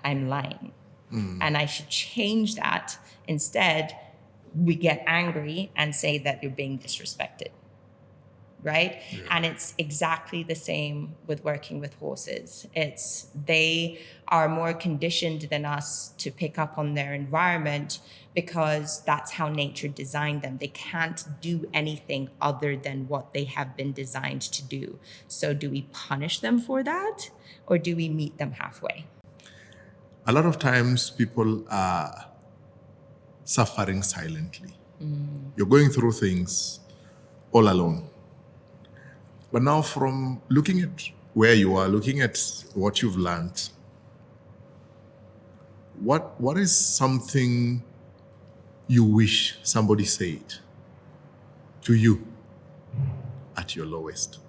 I'm lying. And I should change that. Instead, we get angry and say that you're being disrespected, right? Yeah. And it's exactly the same with working with horses. They are more conditioned than us to pick up on their environment because that's how nature designed them. They can't do anything other than what they have been designed to do. So do we punish them for that, or do we meet them halfway?
A lot of times people are suffering silently. You're going through things all alone. But now, from looking at where you are, looking at what you've learned, what is something you wish somebody said to you at your lowest?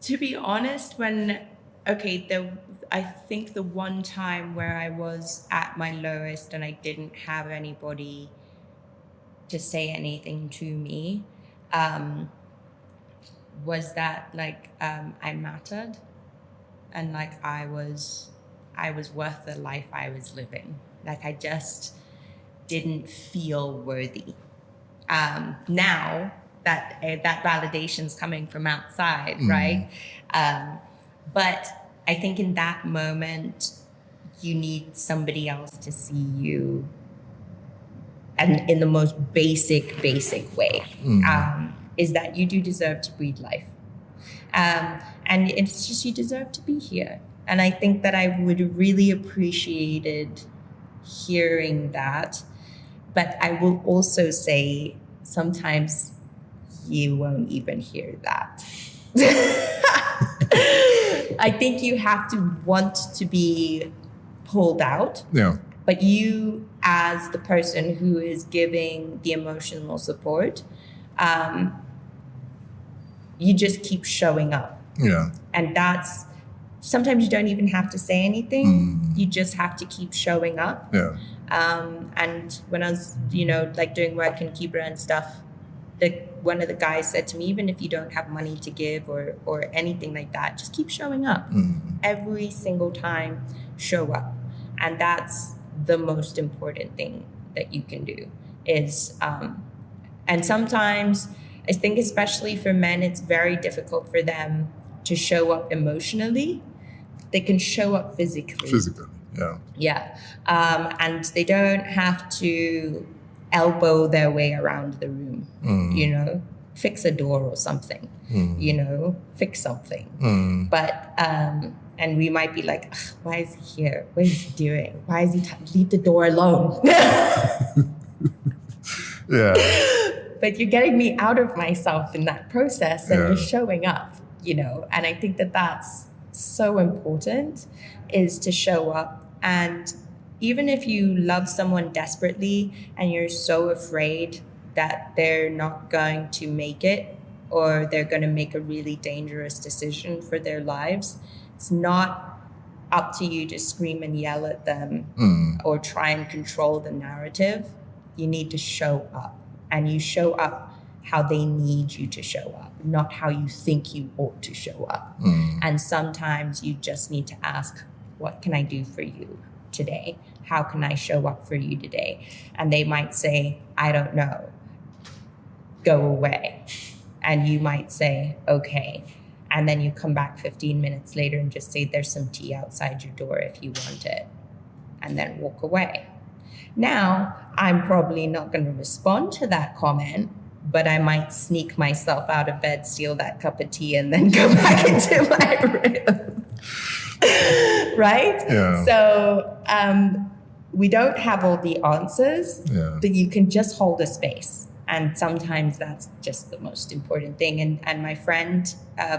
To be honest, I think the one time where I was at my lowest and I didn't have anybody to say anything to me, was that I mattered, and I was worth the life I was living. I just didn't feel worthy. Now that validation's coming from outside, right? But I think in that moment, you need somebody else to see you, and in the most basic way. is that you do deserve to breathe life. And it's just you deserve to be here. And I think that I would really appreciated hearing that. But I will also say sometimes you won't even hear that. I think you have to want to be pulled out.
Yeah.
But you, as the person who is giving the emotional support, you just keep showing up.
Yeah.
And that's, sometimes you don't even have to say anything. You just have to keep showing up.
Yeah.
And when I was, like doing work in Cuba and stuff, one of the guys said to me, even if you don't have money to give or anything like that, just keep showing up. Every single time, show up. And that's the most important thing that you can do is, and sometimes I think especially for men, it's very difficult for them to show up emotionally. They can show up physically.
Physically, yeah.
Yeah. And they don't have to elbow their way around the room, fix a door or something, fix something. But, and we might be like, why is he here? What is he doing? Why is he leave the door alone?
Yeah.
But you're getting me out of myself in that process and you're showing up, and I think that that's so important, is to show up. And even if you love someone desperately and you're so afraid that they're not going to make it or they're going to make a really dangerous decision for their lives, it's not up to you to scream and yell at them or try and control the narrative. You need to show up, and you show up how they need you to show up, not how you think you ought to show up. And sometimes you just need to ask, what can I do for you today? How can I show up for you today? And they might say, I don't know. Go away. And you might say, okay. And then you come back 15 minutes later and just say, there's some tea outside your door if you want it. And then walk away. Now, I'm probably not going to respond to that comment, but I might sneak myself out of bed, steal that cup of tea, and then go back into my room. Right?
Yeah.
So we don't have all the answers, but you can just hold a space. And sometimes that's just the most important thing. And my friend,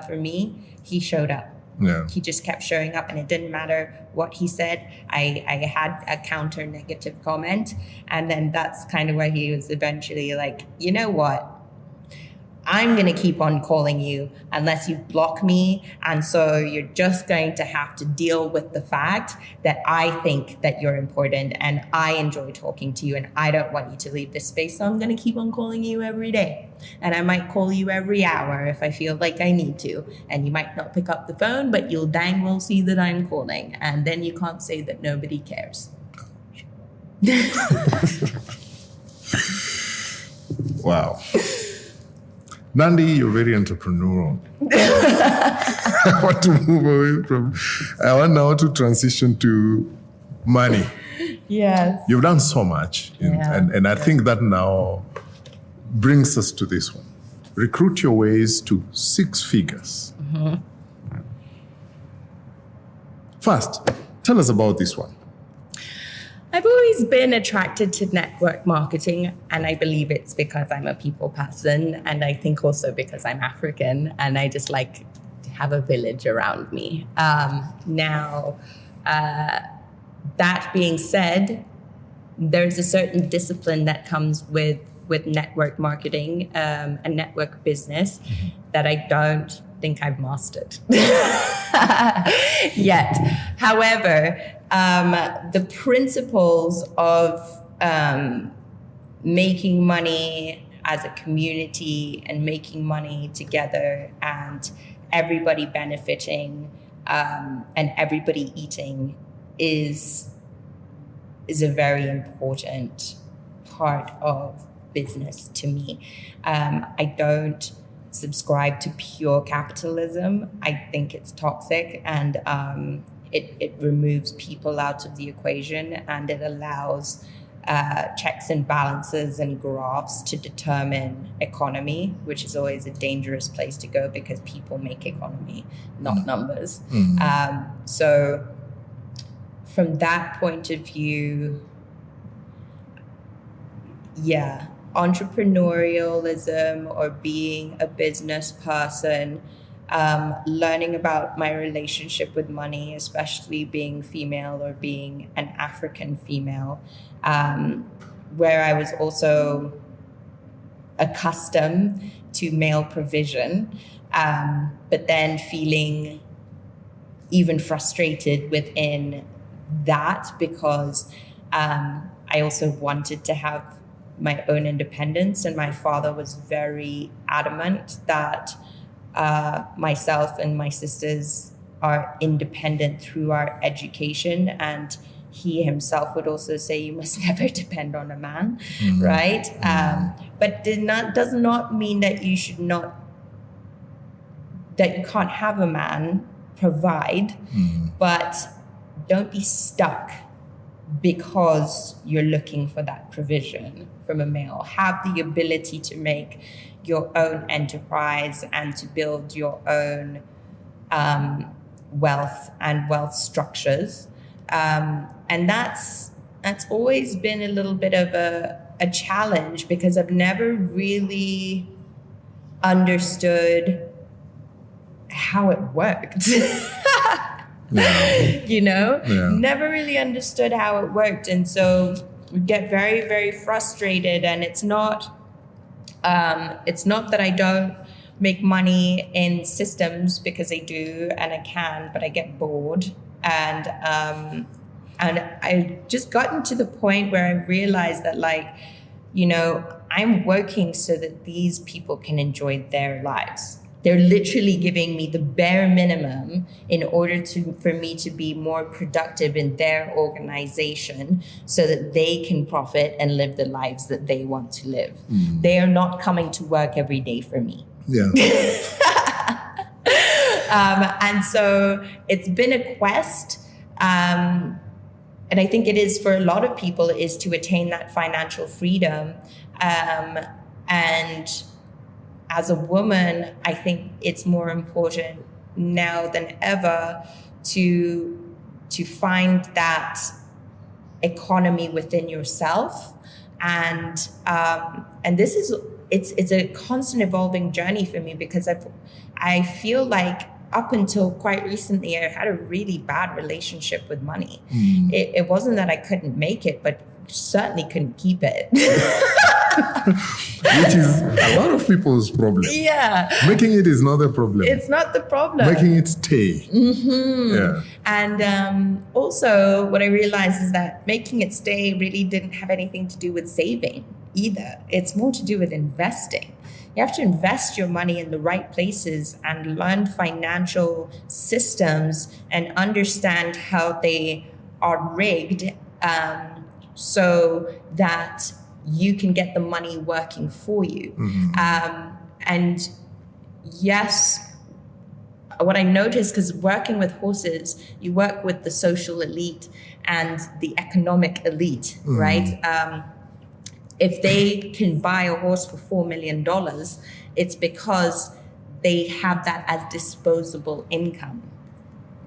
for me, he showed up.
Yeah.
He just kept showing up, and it didn't matter what he said. I had a counter negative comment, and then that's kind of where he was eventually like, you know what? I'm going to keep on calling you unless you block me. And so you're just going to have to deal with the fact that I think that you're important and I enjoy talking to you and I don't want you to leave this space. So I'm going to keep on calling you every day. And I might call you every hour if I feel like I need to. And you might not pick up the phone, but you'll dang well see that I'm calling. And then you can't say that nobody cares.
Wow. Nandi, you're very entrepreneurial. I want to move away from, I want now to transition to money.
Yes.
You've done so much. And I think that now brings us to this one. Recruit your ways to 6 figures. First, tell us about this one.
I've always been attracted to network marketing, and I believe it's because I'm a people person, and I think also because I'm African, and I just like to have a village around me. Now, that being said, there's a certain discipline that comes with network marketing and network business that I don't think I've mastered yet. However, the principles of making money as a community and making money together and everybody benefiting and everybody eating is a very important part of business to me. I don't subscribe to pure capitalism. I think it's toxic and it removes people out of the equation and it allows checks and balances and graphs to determine economy, which is always a dangerous place to go because people make economy, not numbers. So from that point of view, yeah, entrepreneurialism or being a business person, learning about my relationship with money, especially being female or being an African female, where I was also accustomed to male provision, but then feeling even frustrated within that because I also wanted to have my own independence, and my father was very adamant that myself and my sisters are independent through our education, and he himself would also say you must never depend on a man, right? But does not mean that you can't have a man provide, but don't be stuck because you're looking for that provision from a male. Have the ability to make your own enterprise and to build your own wealth and wealth structures. And that's always been a little bit of a challenge because I've never really understood how it worked. Never really understood how it worked. And so we get very, very frustrated, and it's not that I don't make money in systems, because I do and I can, but I get bored. And I just gotten to the point where I realized that, I'm working so that these people can enjoy their lives. They're literally giving me the bare minimum in order for me to be more productive in their organization so that they can profit and live the lives that they want to live. They are not coming to work every day for me.
Yeah.
And so it's been a quest. And I think it is for a lot of people is to attain that financial freedom. And as a woman, I think it's more important now than ever to find that economy within yourself. And this is it's a constant evolving journey for me, because I feel like up until quite recently, I had a really bad relationship with money. It wasn't that I couldn't make it, but certainly couldn't keep it.
Which is a lot of people's problem.
Yeah.
Making it is not the problem.
It's not the problem.
Making it stay. Yeah.
And also what I realized is that making it stay really didn't have anything to do with saving either. It's more to do with investing. You have to invest your money in the right places and learn financial systems and understand how they are rigged, so that you can get the money working for you. And yes, what I noticed, because working with horses, you work with the social elite and the economic elite, right? If they can buy a horse for $4 million, it's because they have that as disposable income.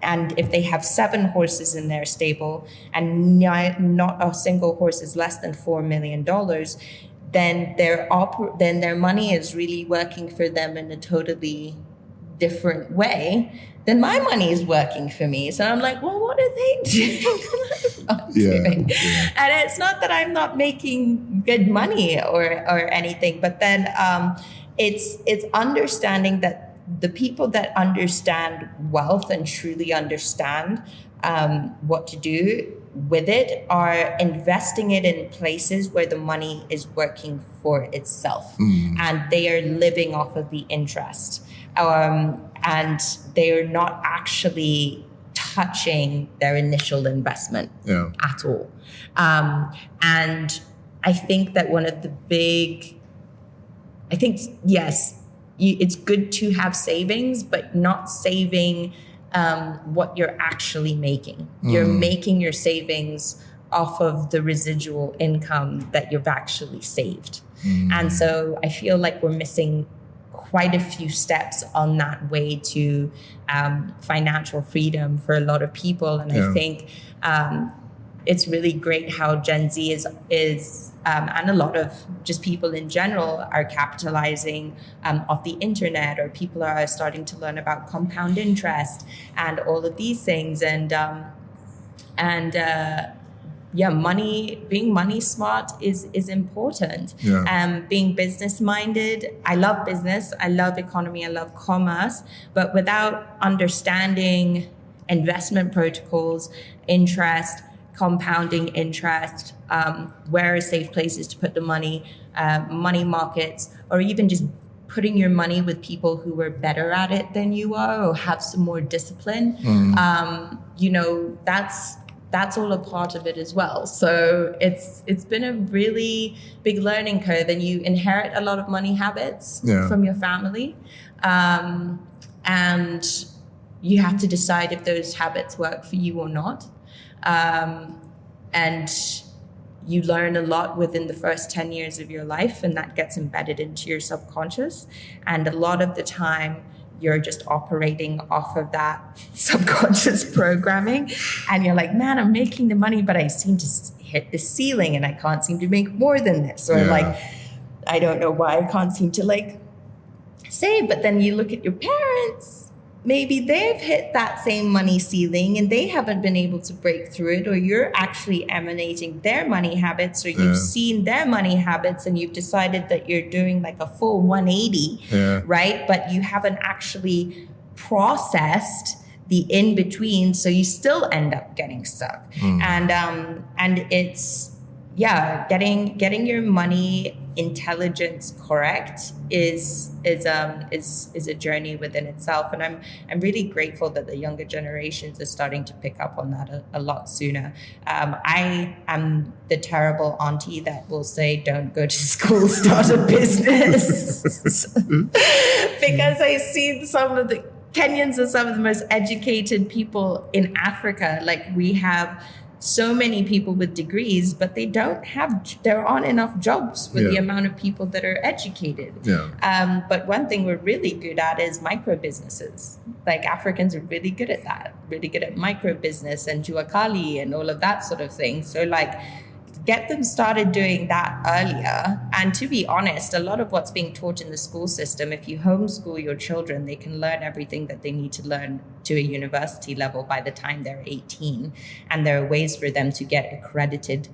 And if they have 7 horses in their stable and not a single horse is less than $4 million, then their money is really working for them in a totally different way than my money is working for me. So I'm like, well, what are they doing? Yeah. And it's not that I'm not making good money or anything, but then it's understanding that the people that understand wealth and truly understand what to do with it are investing it in places where the money is working for itself, and they are living off of the interest, and they are not actually touching their initial investment at all. And I think that yes, it's good to have savings, but not saving what you're actually making. You're making your savings off of the residual income that you've actually saved. And so I feel like we're missing quite a few steps on that way to financial freedom for a lot of people. And I think it's really great how Gen Z is and a lot of just people in general are capitalizing off the internet, or people are starting to learn about compound interest and all of these things. Being money smart is important. Being business minded. I love business. I love economy. I love commerce. But without understanding investment protocols, interest, compounding interest, where are safe places to put the money, money markets, or even just putting your money with people who are better at it than you are or have some more discipline, that's all a part of it as well. So it's been a really big learning curve, and you inherit a lot of money habits from your family. And you have to decide if those habits work for you or not. And you learn a lot within the first 10 years of your life, and that gets embedded into your subconscious. And a lot of the time, you're just operating off of that subconscious programming. And you're like, man, I'm making the money, but I seem to hit the ceiling and I can't seem to make more than this. Or I don't know why I can't seem to save. But then you look at your parents, maybe they've hit that same money ceiling and they haven't been able to break through it, or you're actually emanating their money habits, or you've seen their money habits and you've decided that you're doing a full 180, right? But you haven't actually processed the in-between, so you still end up getting stuck. And it's, getting your money intelligence correct is a journey within itself. And I'm really grateful that the younger generations are starting to pick up on that a lot sooner. I am the terrible auntie that will say, don't go to school, start a business. Because I see some of the Kenyans are some of the most educated people in Africa. We have so many people with degrees, but there aren't enough jobs for the amount of people that are educated. But one thing we're really good at is micro businesses. Africans are really good at that, really good at micro business and juakali and all of that sort of thing. So get them started doing that earlier. And to be honest, a lot of what's being taught in the school system, if you homeschool your children, they can learn everything that they need to learn to a university level by the time they're 18. And there are ways for them to get accredited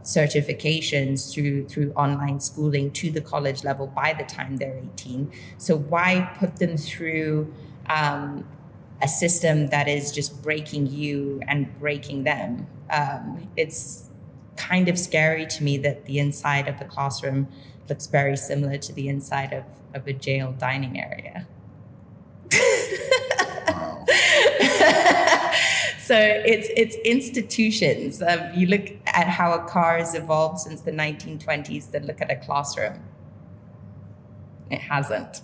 certifications through online schooling to the college level by the time they're 18. So why put them through a system that is just breaking you and breaking them? It's kind of scary to me that the inside of the classroom looks very similar to the inside of a jail dining area.
Wow.
So it's institutions. You look at how a car has evolved since the 1920s, then look at a classroom. It hasn't.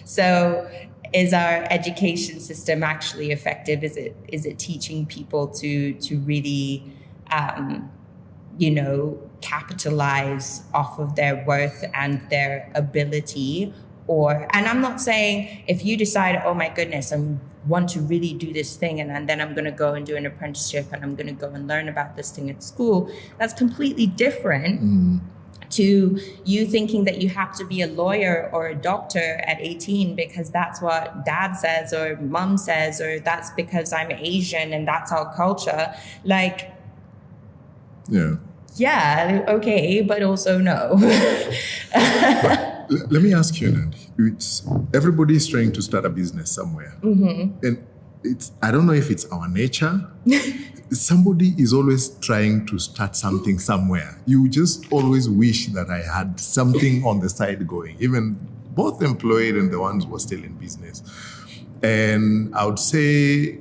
So is our education system actually effective? Is it teaching people to really, capitalize off of their worth and their ability? And I'm not saying if you decide, oh my goodness, I want to really do this thing, and then I'm going to go and do an apprenticeship and I'm going to go and learn about this thing at school. That's completely different to you thinking that you have to be a lawyer or a doctor at 18 because that's what dad says or mom says, or that's because I'm Asian and that's our culture. Okay, but also no.
But let me ask you, Nandi. Everybody's trying to start a business somewhere. And I don't know if it's our nature. Somebody is always trying to start something somewhere. You just always wish that I had something on the side going, even both employed and the ones who are still in business. And I would say,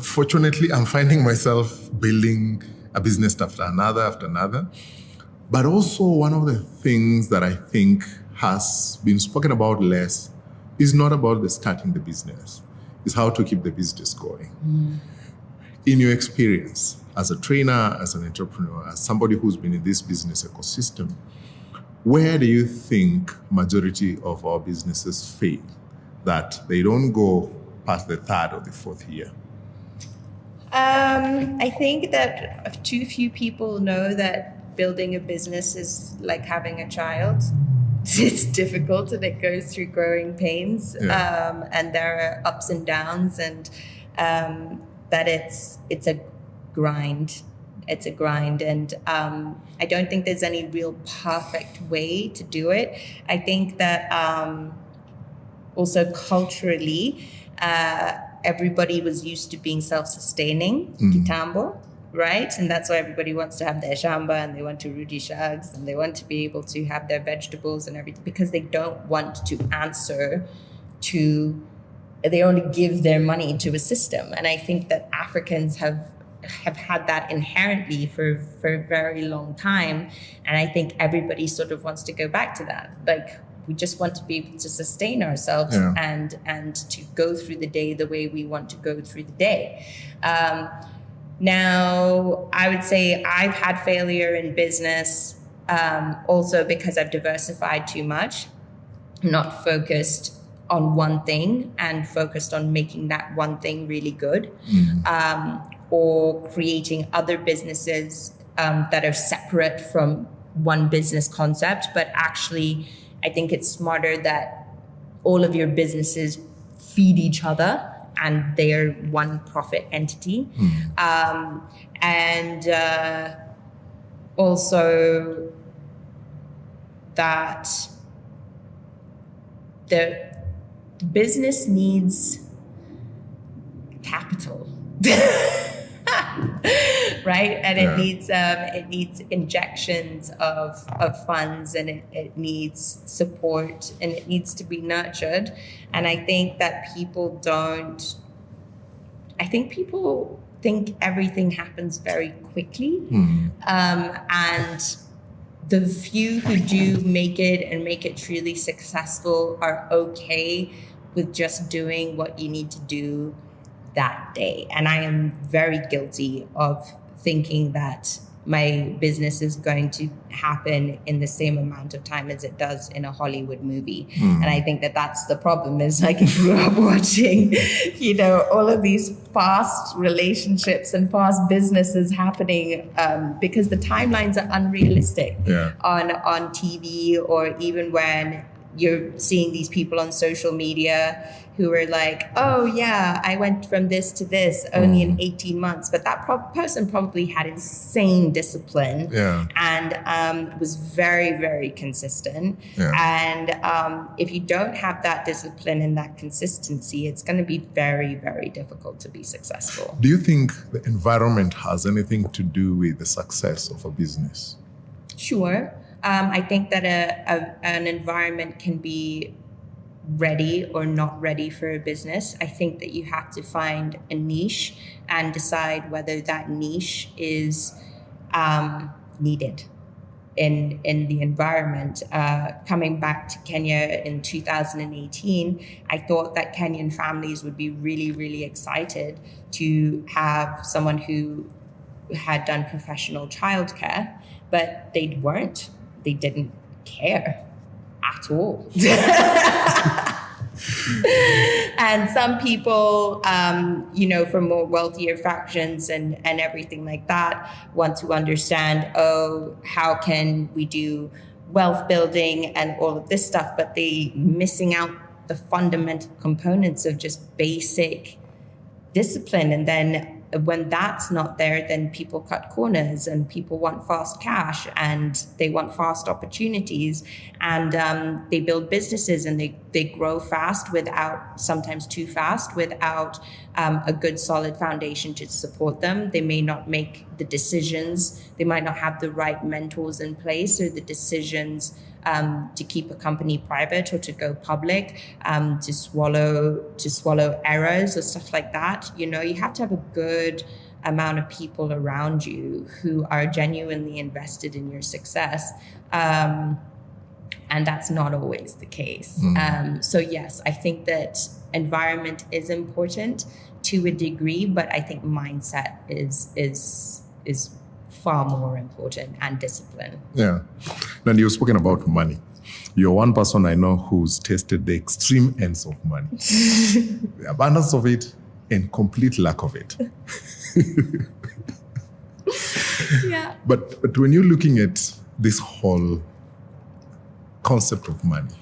fortunately, I'm finding myself building a business after another. But also one of the things that I think has been spoken about less is not about the starting the business. It's how to keep the business going. In your experience, as a trainer, as an entrepreneur, as somebody who's been in this business ecosystem, where do you think majority of our businesses fail, that they don't go past the third or the fourth year?
I think that too few people know that building a business is like having a child. It's difficult and it goes through growing pains, and there are ups and downs, and that it's a grind. It's a grind, and I don't think there's any real perfect way to do it. I think that also culturally, everybody was used to being self-sustaining, Kitambo, right? And that's why everybody wants to have their shamba, and they want to rudi shags, and they want to be able to have their vegetables and everything, because they don't want to answer to, they only give their money to a system. And I think that Africans have had that inherently for a very long time. And I think everybody sort of wants to go back to that. Like, we just want to be able to sustain ourselves and to go through the day the way we want to go through the day. Now, I would say I've had failure in business also because I've diversified too much, not focused on one thing and focused on making that one thing really good, or creating other businesses that are separate from one business concept, but actually I think it's smarter that all of your businesses feed each other and they're one profit entity. And also that the business needs capital. Right, and it needs injections of funds, and it needs support, and it needs to be nurtured. And I think that people think everything happens very quickly, and the few who do make it and make it truly successful are okay with just doing what you need to do that day. And I am very guilty of thinking that my business is going to happen in the same amount of time as it does in a Hollywood movie. And I think that that's the problem, is like I grew up watching, all of these fast relationships and fast businesses happening because the timelines are unrealistic on TV, or even when you're seeing these people on social media who are like, oh yeah, I went from this to this only in 18 months. But that person probably had insane discipline and was very, very consistent. And if you don't have that discipline and that consistency, it's going to be very, very difficult to be successful.
Do you think the environment has anything to do with the success of a business?
Sure. I think that an environment can be ready or not ready for a business. I think that you have to find a niche and decide whether that niche is needed in the environment. Coming back to Kenya in 2018, I thought that Kenyan families would be really, really excited to have someone who had done professional childcare, but they weren't. They didn't care at all. And some people, from more wealthier factions and everything like that, want to understand, how can we do wealth building and all of this stuff, but they missing out the fundamental components of just basic discipline. And then when that's not there, then people cut corners and people want fast cash and they want fast opportunities, and they build businesses and they grow fast sometimes too fast, without a good solid foundation to support them. They may not make the decisions. They might not have the right mentors in place, or the decisions to keep a company private or to go public, to swallow errors or stuff like that. You have to have a good amount of people around you who are genuinely invested in your success. And that's not always the case. So yes, I think that environment is important to a degree, but I think mindset is is far more important, and discipline.
Yeah. And you've spoken about money. You're one person I know who's tasted the extreme ends of money. The abundance of it and complete lack of it.
Yeah.
But when you're looking at this whole concept of money,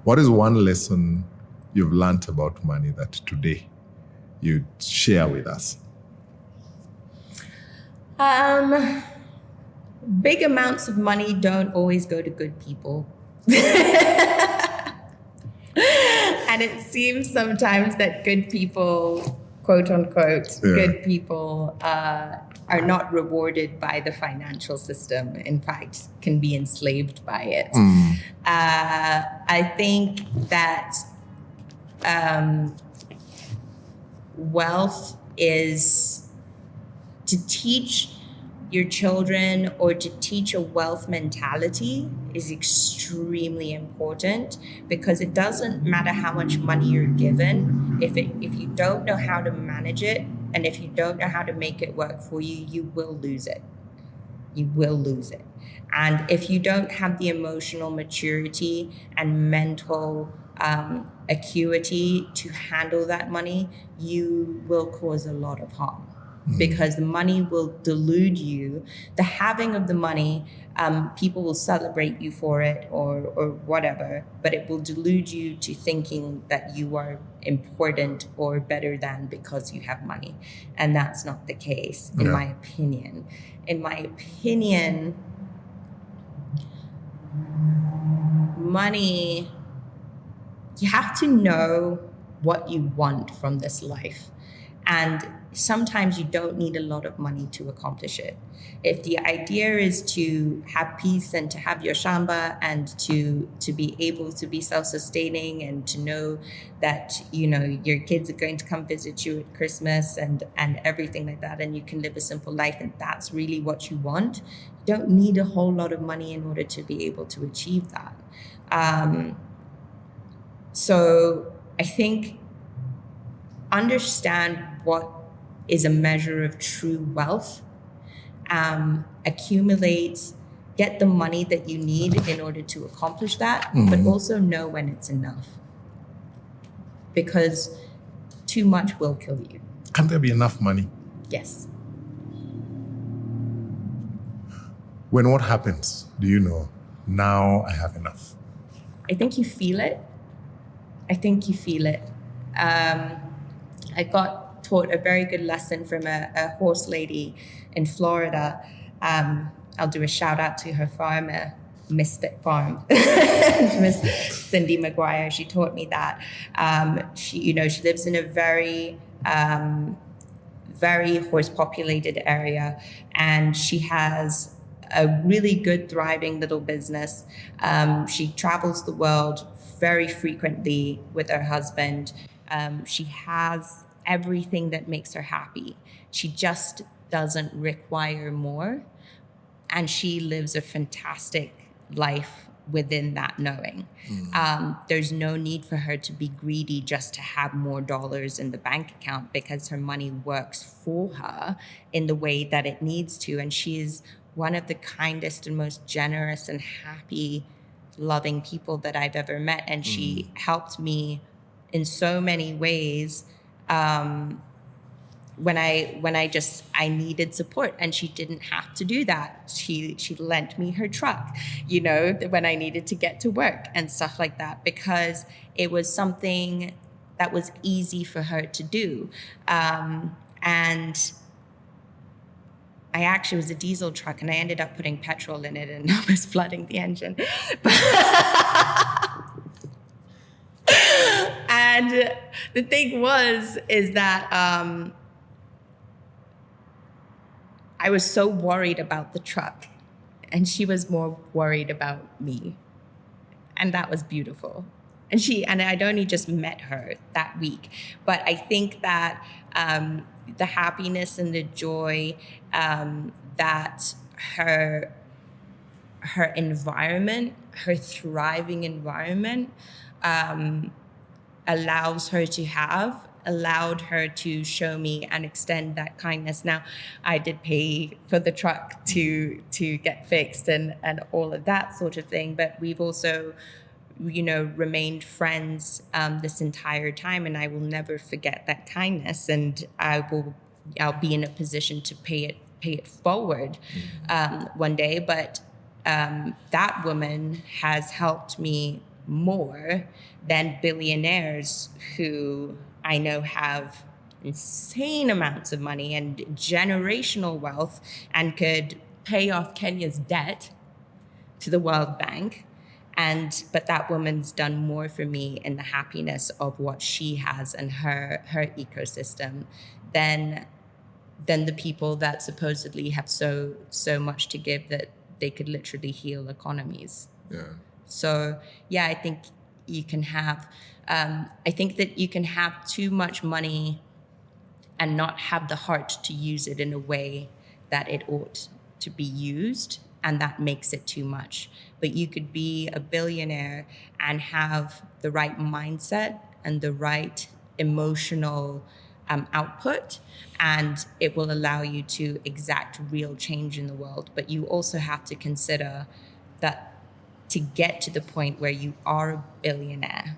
what is one lesson you've learned about money that today you'd share with us?
Big amounts of money don't always go to good people. And it seems sometimes that good people, quote unquote, good people are not rewarded by the financial system. In fact, can be enslaved by it. I think that wealth is to teach your children, or to teach a wealth mentality, is extremely important, because it doesn't matter how much money you're given. If you don't know how to manage it, and if you don't know how to make it work for you, you will lose it. You will lose it. And if you don't have the emotional maturity and mental acuity to handle that money, you will cause a lot of harm. Because the money will delude you. The having of the money, people will celebrate you for it or whatever, but it will delude you to thinking that you are important or better than because you have money. And that's not the case, in my opinion. In my opinion, money, you have to know what you want from this life. And sometimes you don't need a lot of money to accomplish it. If the idea is to have peace and to have your shamba and to be able to be self-sustaining and to know that, you know, your kids are going to come visit you at Christmas and everything like that, and you can live a simple life, and that's really what you want, you don't need a whole lot of money in order to be able to achieve that. So I think understand what is a measure of true wealth, accumulate, get the money that you need in order to accomplish that, but also know when it's enough. Because too much will kill you.
Can there be enough money?
Yes.
When what happens, do you know, now I have enough?
I think you feel it. I got taught a very good lesson from a horse lady in Florida. I'll do a shout out to her farm, Misfit Farm, Miss Cindy McGuire. She taught me that. She lives in a very, very horse populated area, and she has a really good, thriving little business. She travels the world very frequently with her husband. She has everything that makes her happy. She just doesn't require more. And she lives a fantastic life within that knowing. There's no need for her to be greedy just to have more dollars in the bank account, because her money works for her in the way that it needs to. And she is one of the kindest and most generous and happy, loving people that I've ever met. And she helped me in so many ways when I needed support, and she didn't have to do that. She lent me her truck, when I needed to get to work and stuff like that, because it was something that was easy for her to do. And I actually was a diesel truck, and I ended up putting petrol in it and almost flooding the engine. And the thing is that I was so worried about the truck, and she was more worried about me. And that was beautiful. And I'd only just met her that week. But I think that the happiness and the joy that her environment, her thriving environment, allows her to have, allowed her to show me and extend that kindness. Now, I did pay for the truck to get fixed and all of that sort of thing, but we've also, remained friends this entire time, and I will never forget that kindness, and I'll be in a position to pay it forward one day. But that woman has helped me more than billionaires who I know have insane amounts of money and generational wealth and could pay off Kenya's debt to the World Bank. But that woman's done more for me in the happiness of what she has and her ecosystem than the people that supposedly have so much to give that they could literally heal economies.
Yeah.
So yeah, I think you can have, I think that you can have too much money and not have the heart to use it in a way that it ought to be used, and that makes it too much. But you could be a billionaire and have the right mindset and the right emotional output, and it will allow you to exact real change in the world. But you also have to consider that to get to the point where you are a billionaire,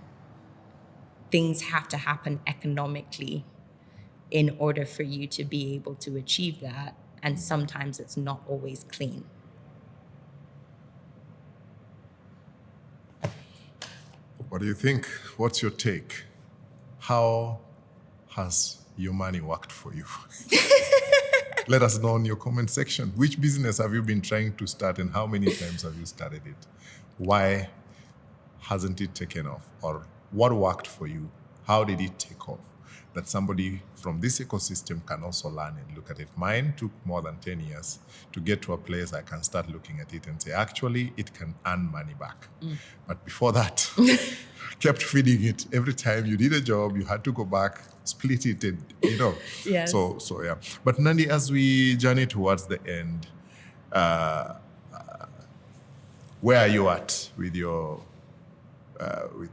things have to happen economically in order for you to be able to achieve that. And sometimes it's not always clean.
What do you think? What's your take? How has your money worked for you? Let us know in your comment section. Which business have you been trying to start and how many times have you started it? Why hasn't it taken off? Or what worked for you? How did it take off? That somebody from this ecosystem can also learn and look at it. Mine took more than 10 years to get to a place I can start looking at it and say, actually, it can earn money back. But before that, kept feeding it. Every time you did a job, you had to go back, split it, and,
Yes.
So yeah. But Nandi, as we journey towards the end, where are you at with your with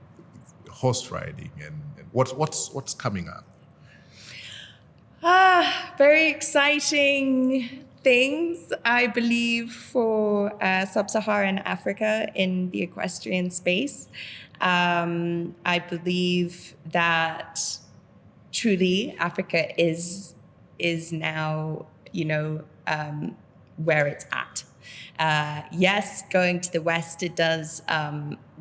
horse riding and what's coming up?
Very exciting things, I believe, for sub-Saharan Africa in the equestrian space. I believe that truly Africa is now, where it's at. Yes, going to the West, it does.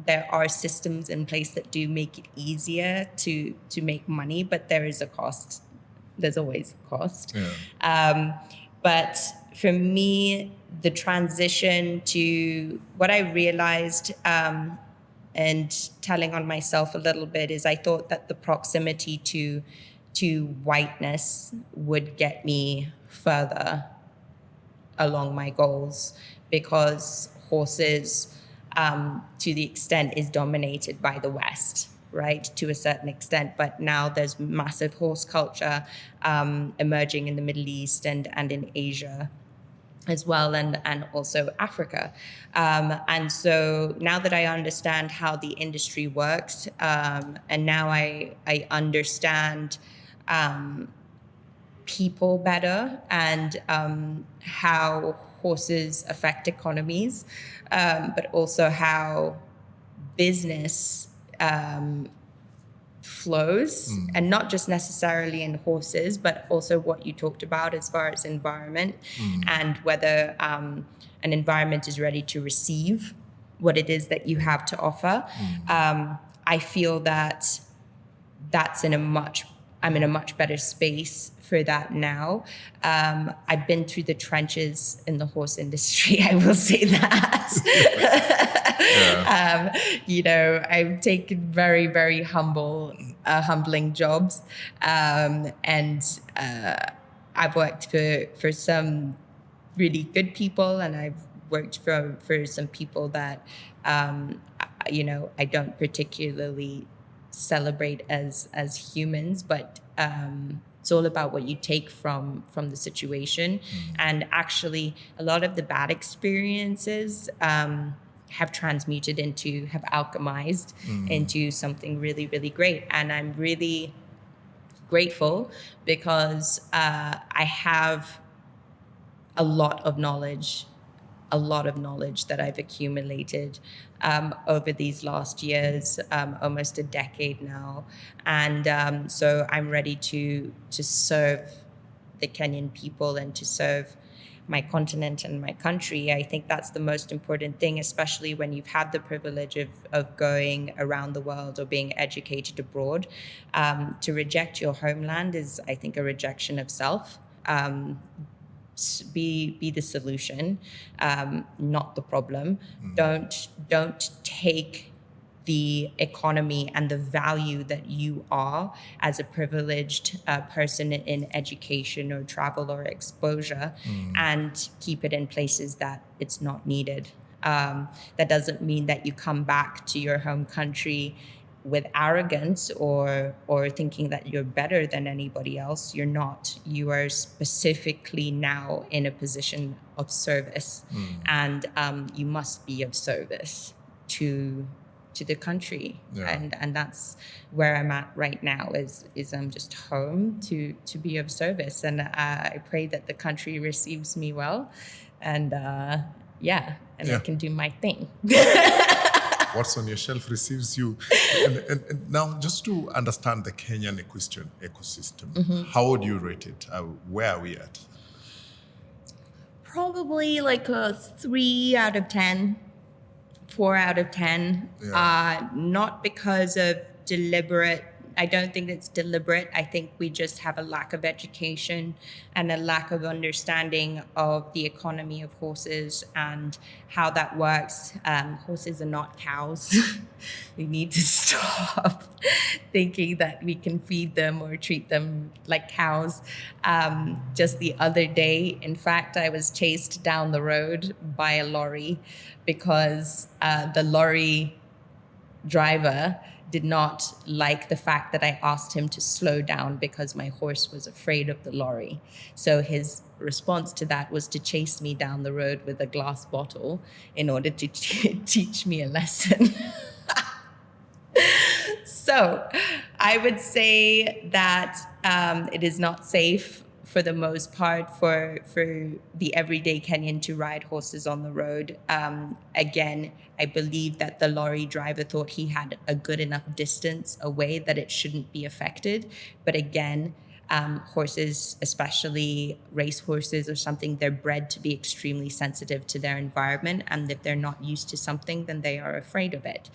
There are systems in place that do make it easier to make money, but there is a cost. There's always a cost.
Yeah.
But for me, the transition to what I realized and telling on myself a little bit is I thought that the proximity to whiteness would get me further along my goals, because horses, to the extent, is dominated by the West, right, to a certain extent. But now there's massive horse culture emerging in the Middle East and in Asia as well, and also Africa. And so now that I understand how the industry works, and now I understand people better and how horses affect economies, but also how business flows, and not just necessarily in horses, but also what you talked about as far as environment, and whether an environment is ready to receive what it is that you have to offer. I feel that I'm in a much better space for that now. I've been through the trenches in the horse industry, I will say that. Yeah. I've taken very, very humbling jobs. And I've worked for some really good people, and I've worked for some people that, I don't particularly celebrate as humans, but it's all about what you take from the situation. And actually a lot of the bad experiences have alchemized into something really, really great. And I'm really grateful because I have a lot of knowledge that I've accumulated over these last years, almost a decade now. And so I'm ready to serve the Kenyan people and to serve my continent and my country. I think that's the most important thing, especially when you've had the privilege of going around the world or being educated abroad. To reject your homeland is, I think, a rejection of self. Be the solution, not the problem. Don't take the economy and the value that you are as a privileged person in education or travel or exposure and keep it in places that it's not needed. That doesn't mean that you come back to your home country with arrogance or thinking that you're better than anybody else. You're not. You are specifically now in a position of service, and you must be of service to the country. And that's where I'm at right now, is I'm just home to be of service, and I pray that the country receives me well, and I can do my thing.
What's on your shelf receives you. And now, just to understand the Kenyan equestrian ecosystem, how would you rate it? Where are we at?
Probably like a 3 out of 10, 4 out of 10. Not because of deliberate. I don't think it's deliberate. I think we just have a lack of education and a lack of understanding of the economy of horses and how that works. Horses are not cows. We need to stop thinking that we can feed them or treat them like cows. Just the other day, in fact, I was chased down the road by a lorry because the lorry driver did not like the fact that I asked him to slow down because my horse was afraid of the lorry. So his response to that was to chase me down the road with a glass bottle in order to teach me a lesson. So I would say that it is not safe for the most part for the everyday Kenyan to ride horses on the road. Again, I believe that the lorry driver thought he had a good enough distance away that it shouldn't be affected. But again, horses, especially race horses or something, they're bred to be extremely sensitive to their environment. And if they're not used to something, then they are afraid of it.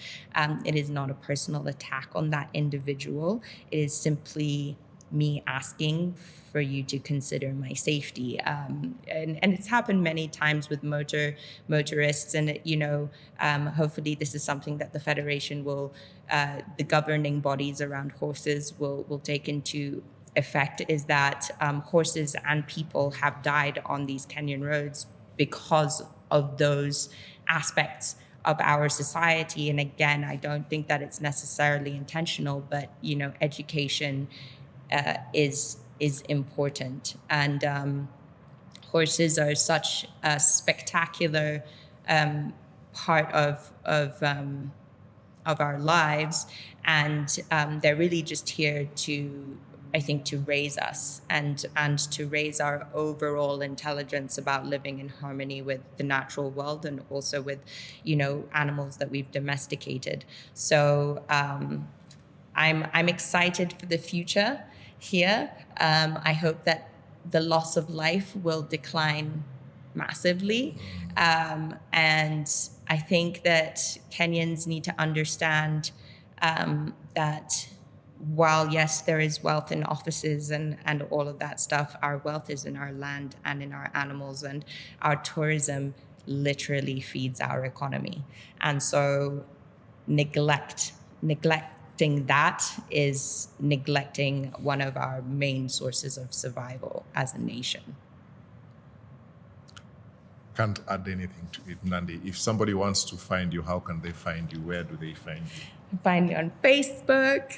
It is not a personal attack on that individual. It is simply me asking for you to consider my safety. And it's happened many times with motorists. And, hopefully this is something that the Federation will, the governing bodies around horses will take into effect, is that horses and people have died on these Kenyan roads because of those aspects of our society. And again, I don't think that it's necessarily intentional, but, education is important, and horses are such a spectacular part of our lives, and they're really just here to, I think, to raise us and to raise our overall intelligence about living in harmony with the natural world and also with, animals that we've domesticated. So I'm excited for the future here. I hope that the loss of life will decline massively. And I think that Kenyans need to understand that while, yes, there is wealth in offices and all of that stuff, our wealth is in our land and in our animals, and our tourism literally feeds our economy. And so neglecting that is neglecting one of our main sources of survival as a nation.
Can't add anything to it, Nandi. If somebody wants to find you, how can they find you? Where do they find you?
Find me on Facebook,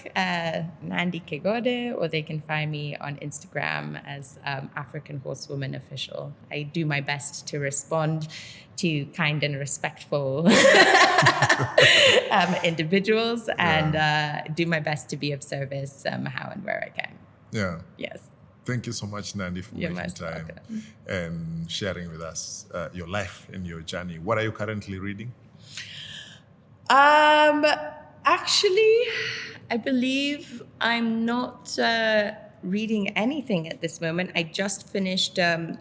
Nandi Kegode, or they can find me on Instagram as African Horsewoman Official. I do my best to respond to kind and respectful individuals, and do my best to be of service how and where I can.
Yeah.
Yes.
Thank you so much, Nandi, for
You're
making
most
time
welcome.
and sharing with us your life and your journey. What are you currently reading?
Actually, I believe I'm not reading anything at this moment. I just finished a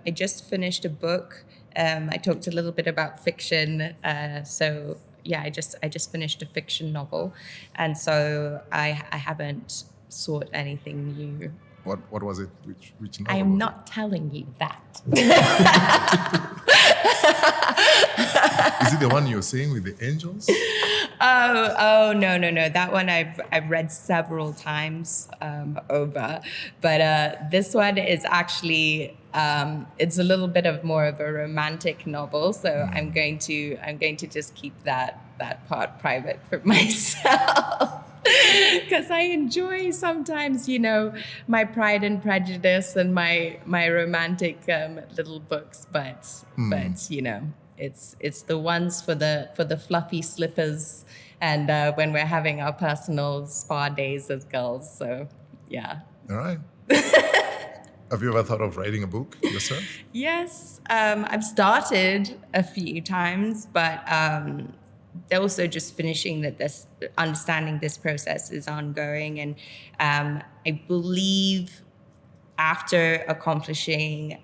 book. I talked a little bit about fiction. So yeah, I just finished a fiction novel, and so I haven't sought anything new.
What was it? Which
I
novel
am
was
not telling you that.
it? Is it the one you're saying with the angels?
Oh no. That one I've read several times over, but this one is actually it's a little bit of more of a romantic novel. So I'm going to just keep that part private for myself. Because I enjoy sometimes, my Pride and Prejudice and my romantic little books, but it's the ones for the fluffy slippers and when we're having our personal spa days as girls. So yeah.
All right. Have you ever thought of writing a book yourself?
Yes, I've started a few times, but also just finishing this, understanding this process is ongoing. And I believe after accomplishing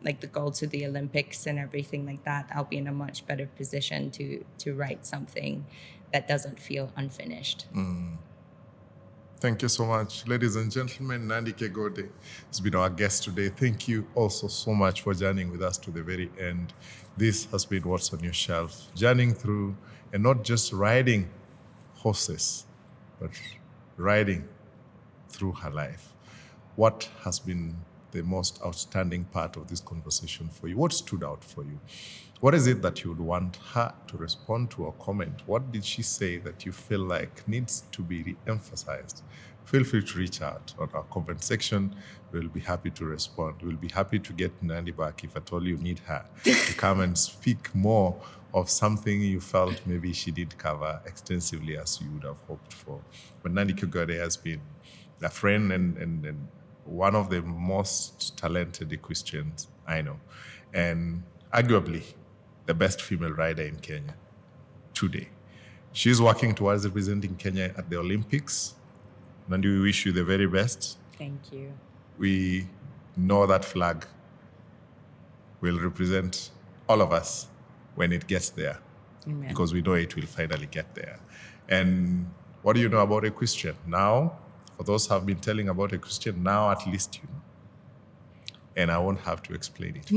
like the goal to the Olympics and everything like that, I'll be in a much better position to write something that doesn't feel unfinished.
Thank you so much. Ladies and gentlemen, Nandi Kegode has been our guest today. Thank you also so much for journeying with us to the very end. This has been What's on Your Shelf, journeying through and not just riding horses, but riding through her life. What has been the most outstanding part of this conversation for you? What stood out for you? What is it that you would want her to respond to or comment? What did she say that you feel like needs to be re-emphasized? Feel free to reach out on our comment section. We'll be happy to respond. We'll be happy to get Nandi back if at all you need her to come and speak more of something you felt maybe she did cover extensively as you would have hoped for. But Nandi Kogode has been a friend and one of the most talented equestrians I know, and arguably the best female rider in Kenya today. She's working towards representing Kenya at the Olympics. Nandi, we wish you the very best.
Thank you.
We know that flag will represent all of us when it gets there.
Amen.
Because we know it will finally get there. And what do you know about equestrian? Now, for those who have been telling about equestrian, now at least you know. And I won't have to explain it.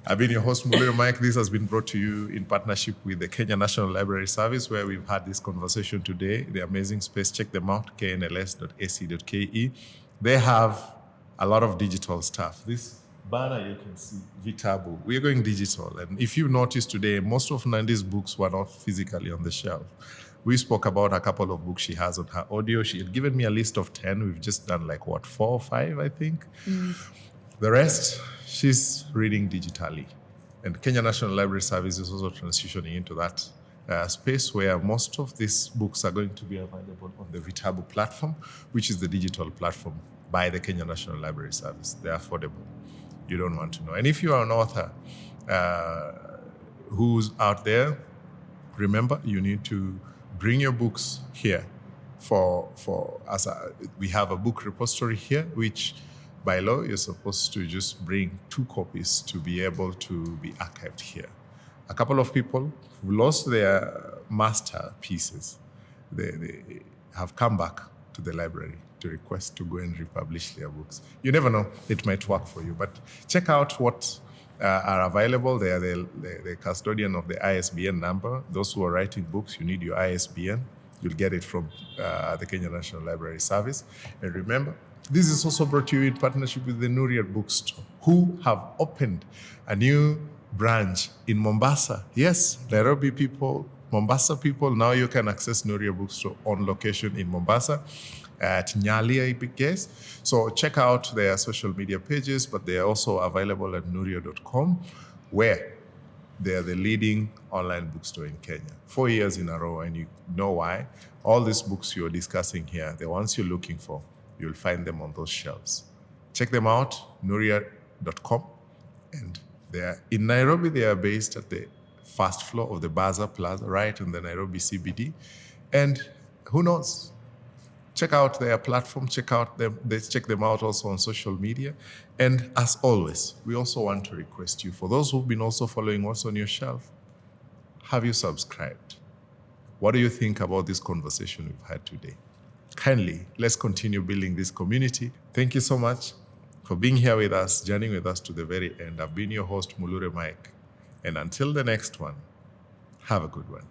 I've been your host, Muliro Mike. This has been brought to you in partnership with the Kenya National Library Service, where we've had this conversation today. The amazing space, check them out, knls.ac.ke. They have a lot of digital stuff. This banner you can see, Vitabu. We are going digital. And if you notice today, most of Nandi's books were not physically on the shelf. We spoke about a couple of books she has on her audio. She had given me a list of 10. We've just done 4 or 5, I think. The rest, she's reading digitally. And Kenya National Library Service is also transitioning into that space where most of these books are going to be available on the Vitabu platform, which is the digital platform by the Kenya National Library Service. They're affordable. You don't want to know. And if you are an author who's out there, remember, you need to bring your books here we have a book repository here, which by law, you're supposed to just bring 2 copies to be able to be archived here. A couple of people who lost their masterpieces, they have come back to the library to request to go and republish their books. You never know, it might work for you, but check out what are available. They are the custodian of the ISBN number. Those who are writing books, you need your ISBN. You'll get it from the Kenya National Library Service. And remember, this is also brought to you in partnership with the Nuriat Bookstore, who have opened a new branch in Mombasa. Yes, Nairobi people, Mombasa people, now you can access Nuriat Bookstore on location in Mombasa at Nyali, I guess. So check out their social media pages, but they are also available at nurio.com, where they are the leading online bookstore in Kenya. 4 years in a row, and you know why. All these books you're discussing here, the ones you're looking for, You'll find them on those shelves. Check them out, nuria.com. And they are in Nairobi. They are based at the first floor of the Baza Plaza, right in the Nairobi CBD. And who knows? Check out their platform. Check them out also on social media. And as always, we also want to request you, for those who've been also following What's on Your Shelf, have you subscribed? What do you think about this conversation we've had today? Kindly, let's continue building this community. Thank you so much for being here with us, journeying with us to the very end. I've been your host, Mulure Mike. And until the next one, have a good one.